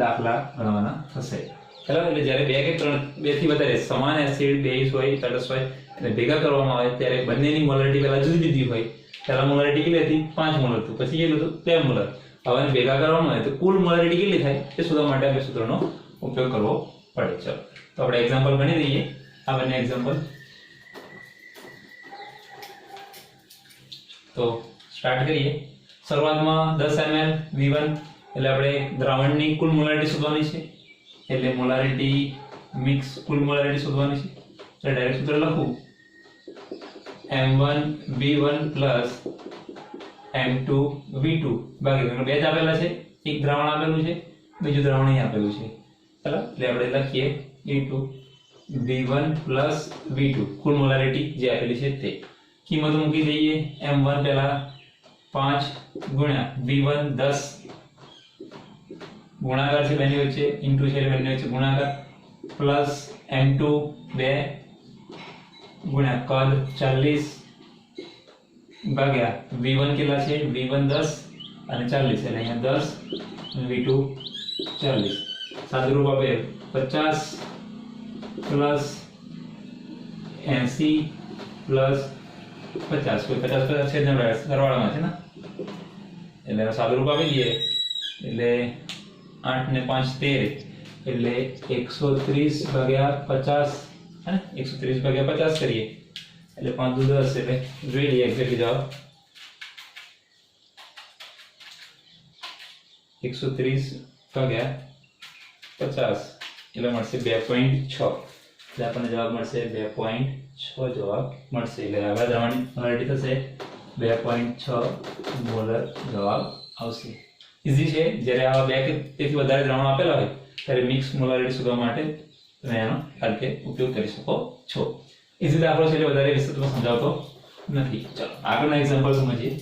દાખલા ગણવાના થશે। બરાબર। એટલે જ્યારે બે કે ત્રણ બે થી વધારે સમાન એસિડ બેઝ હોય તટસ્થ હોય એટલે ભેગા કરવામાં આવે ત્યારે બંનેની મોલારિટી પહેલા જુદી જુદી હોય। પહેલા મોલારિટી કેટલી હતી 5 મોલર હતું, પછી કેટલું હતું 2 મોલર। હવે ભેગા કરવામાં આવે તો કુલ મોલારિટી કેટલી થાય એ શોધવા માટે આપણે સૂત્રનો ઉપયોગ કરવો પડે। ચલો તો આપણે એક્ઝામ્પલ ગણી દઈએ। આ બંને એક્ઝામ્પલ તો સ્ટાર્ટ કરીએ। શરૂઆતમાં 10 ml v1 એટલે આપણે દ્રાવણની કુલ મોલારિટી શોધવાની છે એટલે મોલારિટી મિક્સ કુલ મોલારિટી શોધવાની છે। તો ડાયરેક્ટ સૂત્ર લખું m1 v1 + m2 v2 ભાગ્યા બે જ આપેલા છે, એક દ્રાવણ આપેલું છે બીજું દ્રાવણ અહીં આપેલું છે। ચાલો એટલે આપણે લખીએ v1 + v2 કુલ મોલારિટી જે આપેલી છે તે કિંમત મૂકી દઈએ। m1 પહેલા 5 ગુણ્યા v1 10 ગુણાકાર છે બેની વચ્ચે ઇન્ટુ છે બેની વચ્ચે ગુણાકાર પ્લસ m2 2 ગુણ્યા કદ 40 ભાગ્યા v1 કેટલા છે v1 10 અને 40 એટલે અહીંયા 10 v2 40 સાદુરૂપ આપે 50 પ્લસ 80 પ્લસ 50 કોઈ 50 છે ને સરવાળામાં છે ને એટલે સાદુરૂપ આપી દઈએ એટલે 8 ને 5 13 એટલે 130 ભાગ્યા 50 હે 130 ભાગ્યા 50 કરીએ એટલે 5 દુ 10 એટલે જોઈ લઈએ એક્ઝેક્ટલી જવાબ 130 ભાગ્યા 50 એટલે મળશે 2.6 એટલે આપણને જવાબ મળશે 2.6 જવાબ મળશે। એટલે આગળ જવાની મોલારિટી થશે 2.6 મોલર જવાબ આવશે. ઈઝી છે. જ્યારે આવા બે કે તેથી વધારે દ્રાવણો આપેલા હોય ત્યારે મિક્સ મોલારિટી શોધવા માટે તમે આનો આ રીતે ઉપયોગ કરી શકો છો. ઈઝી દાખલો છે એટલે વધારે વિસ્તૃતમાં સમજાવતો નથી. ચાલો આગળના એક્ઝામ્પલ સમજીએ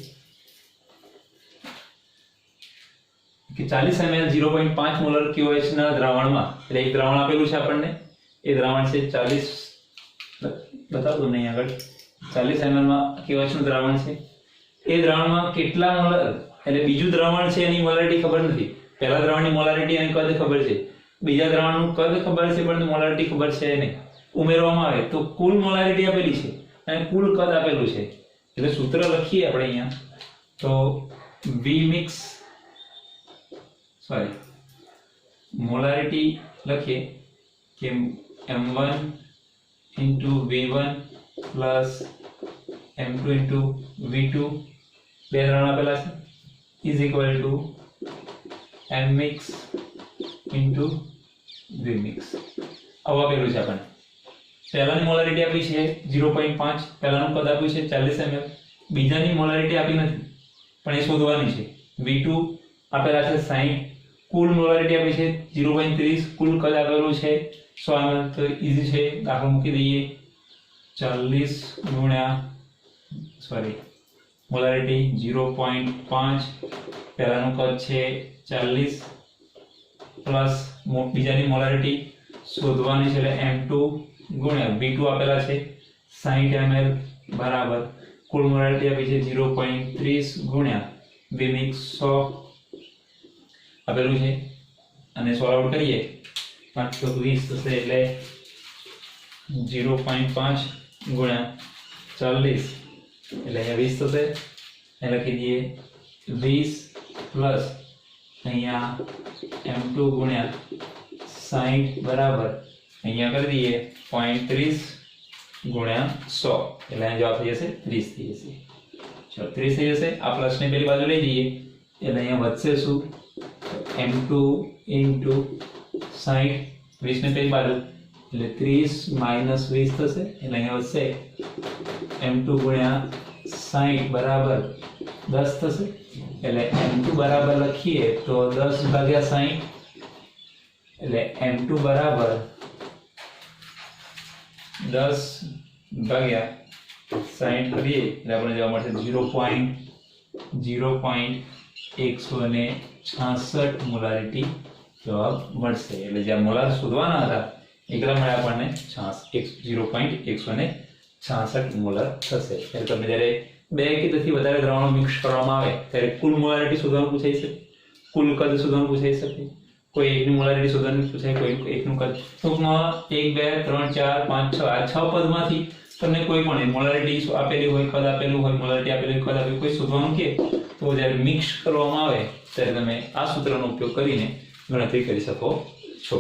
કે 40 ml 0.5 મોલર KOH ના દ્રાવણમાં, એટલે એક દ્રાવણ આપેલું છે આપણને, એ દ્રાવણ છે 40, બતાવો તમને અહીં આગળ 40 ml માં KOH નું દ્રાવણ છે. એ દ્રાવણમાં કેટલા મોલર, એટલે બીજું દ્રાવણ છે એની મોલારિટી ખબર નથી. પહેલા દ્રાવણની મોલારિટી અને કદ ખબર છે, બીજા દ્રાવણનું કદ ખબર છે પણ મોલારિટી ખબર છે નહીં. ઉમેરવામાં આવે તો કુલ મોલારિટી આપેલી છે અને કુલ કદ આપેલું છે. એટલે સૂત્ર લખીએ આપણે અહીંયા તો મોલારિટી લખીએ કે m1 into v1 plus m2 into v2 બે દ્રાવણ આપેલા છે is equal to mmix into vmix. આવું આપેલું છે આપણને. પહેલાની મોલારિટી આપી છે 0.5, પહેલાનું કદ આપ્યું છે 40 ml, બીજાની મોલારિટી આપી નથી પણ એ શોધવાની છે. v2 આપેલા છે 60, કુલ મોલારિટી આપી છે 0.30, કુલ કદ આપેલું છે 100 ml. તો ઈઝી છે, દાખલો મૂકી દઈએ. 40 મોલારિટી 0.5, પહેલાનું કદ છે 40 પ્લસ બીજાની મોલારિટી શોધવાની છે એટલે m2 ગુણ્યા v2 આપેલા છે 60 ml બરાબર કુલ મોલારિટી આપી છે 0.30 ગુણ્યા vmix 100 આપેલું છે અને સોલ્વ આઉટ કરીએ 5 તો 20 થશે એટલે 0.5 ગુણ્યા 40 એટલે અહીંયા 20 થશે. એ લખી દઈએ 20 પ્લસ અહીંયા m2 ગુણ્યા 60 બરાબર અહીંયા કરી દઈએ 0.30 ગુણ્યા 100 એટલે અહીંયા જવાબ થઈ જશે 30 થઈ જશે. ચલો 30 થઈ જશે. આ પ્લસ ને પેલી બાજુ લઈ જઈએ એટલે અહીંયા વધશે શું, m2 into 60, 20 ને પેલી બાજુ એટલે 30 minus 20 થશે એટલે અહીંયા વધશે m2 ગુણ્યા 60 બરાબર 10 થશે. એટલે m2 બરાબર લખીએ તો 10 ભાગ્યા 60 એટલે m2 બરાબર 10 ભાગ્યા 60 કરીએ એટલે આપણે જવાબ મળશે 0.166 મોલારિટી જવાબ મળશે. એટલે જે મોલાર શોધવાના હતા એકલા મળે આપણને 0.166 મોલર થશે. એટલે તમે જ્યારે બે કે તેથી વધારે દ્રાવણો મિક્સ કરવામાં આવે ત્યારે કુલ મોલારિટી શોધવાનું પૂછાઈ શકે, કુલ કદ શોધવાનું પૂછાઈ શકે, કોઈ એકની મોલારિટી શોધવાનું પૂછાય, કોઈ એકનું કદ. ટૂંકમાં 1 2 3 4 5 6 આ 6 પદમાંથી તમને કોઈ પણ મોલારિટી આપેલી હોય, કદ આપેલું હોય, મોલારિટી આપેલી હોય, કદ આપેલું કોઈ શોધવાનું કે તો જ્યારે મિક્સ કરવામાં આવે ત્યારે તમે આ સૂત્રનો ઉપયોગ કરીને ગણતરી કરી શકો છો.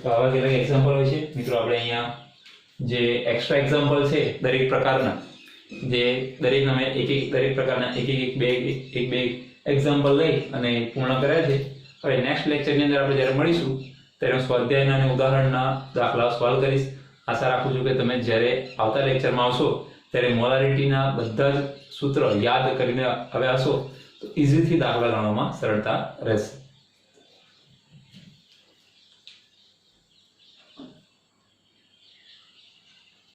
તો આવા કેટલાક એક્ઝામ્પલ હોય છે મિત્રો. આપણે અહીંયા જે એક્સ્ટ્રા એક્ઝામ્પલ છે દરેક પ્રકારના, જે દરેક અમે દરેક પ્રકારના એક બે એક્ઝામ્પલ લઈ અને પૂર્ણ કર્યા છે. હવે નેક્સ્ટ લેક્ચરની અંદર આપણે જ્યારે મળીશું ત્યારે સ્વાધ્યાયના અને ઉદાહરણના દાખલા સોલ્વ કરીશ. આશા રાખું છું કે તમે જ્યારે આવતા લેક્ચરમાં આવશો ત્યારે મોલારિટીના બધા જ સૂત્રો યાદ કરીને આવ્યા હશો તો ઇઝીથી દાખલા ગણવામાં સરળતા રહેશે.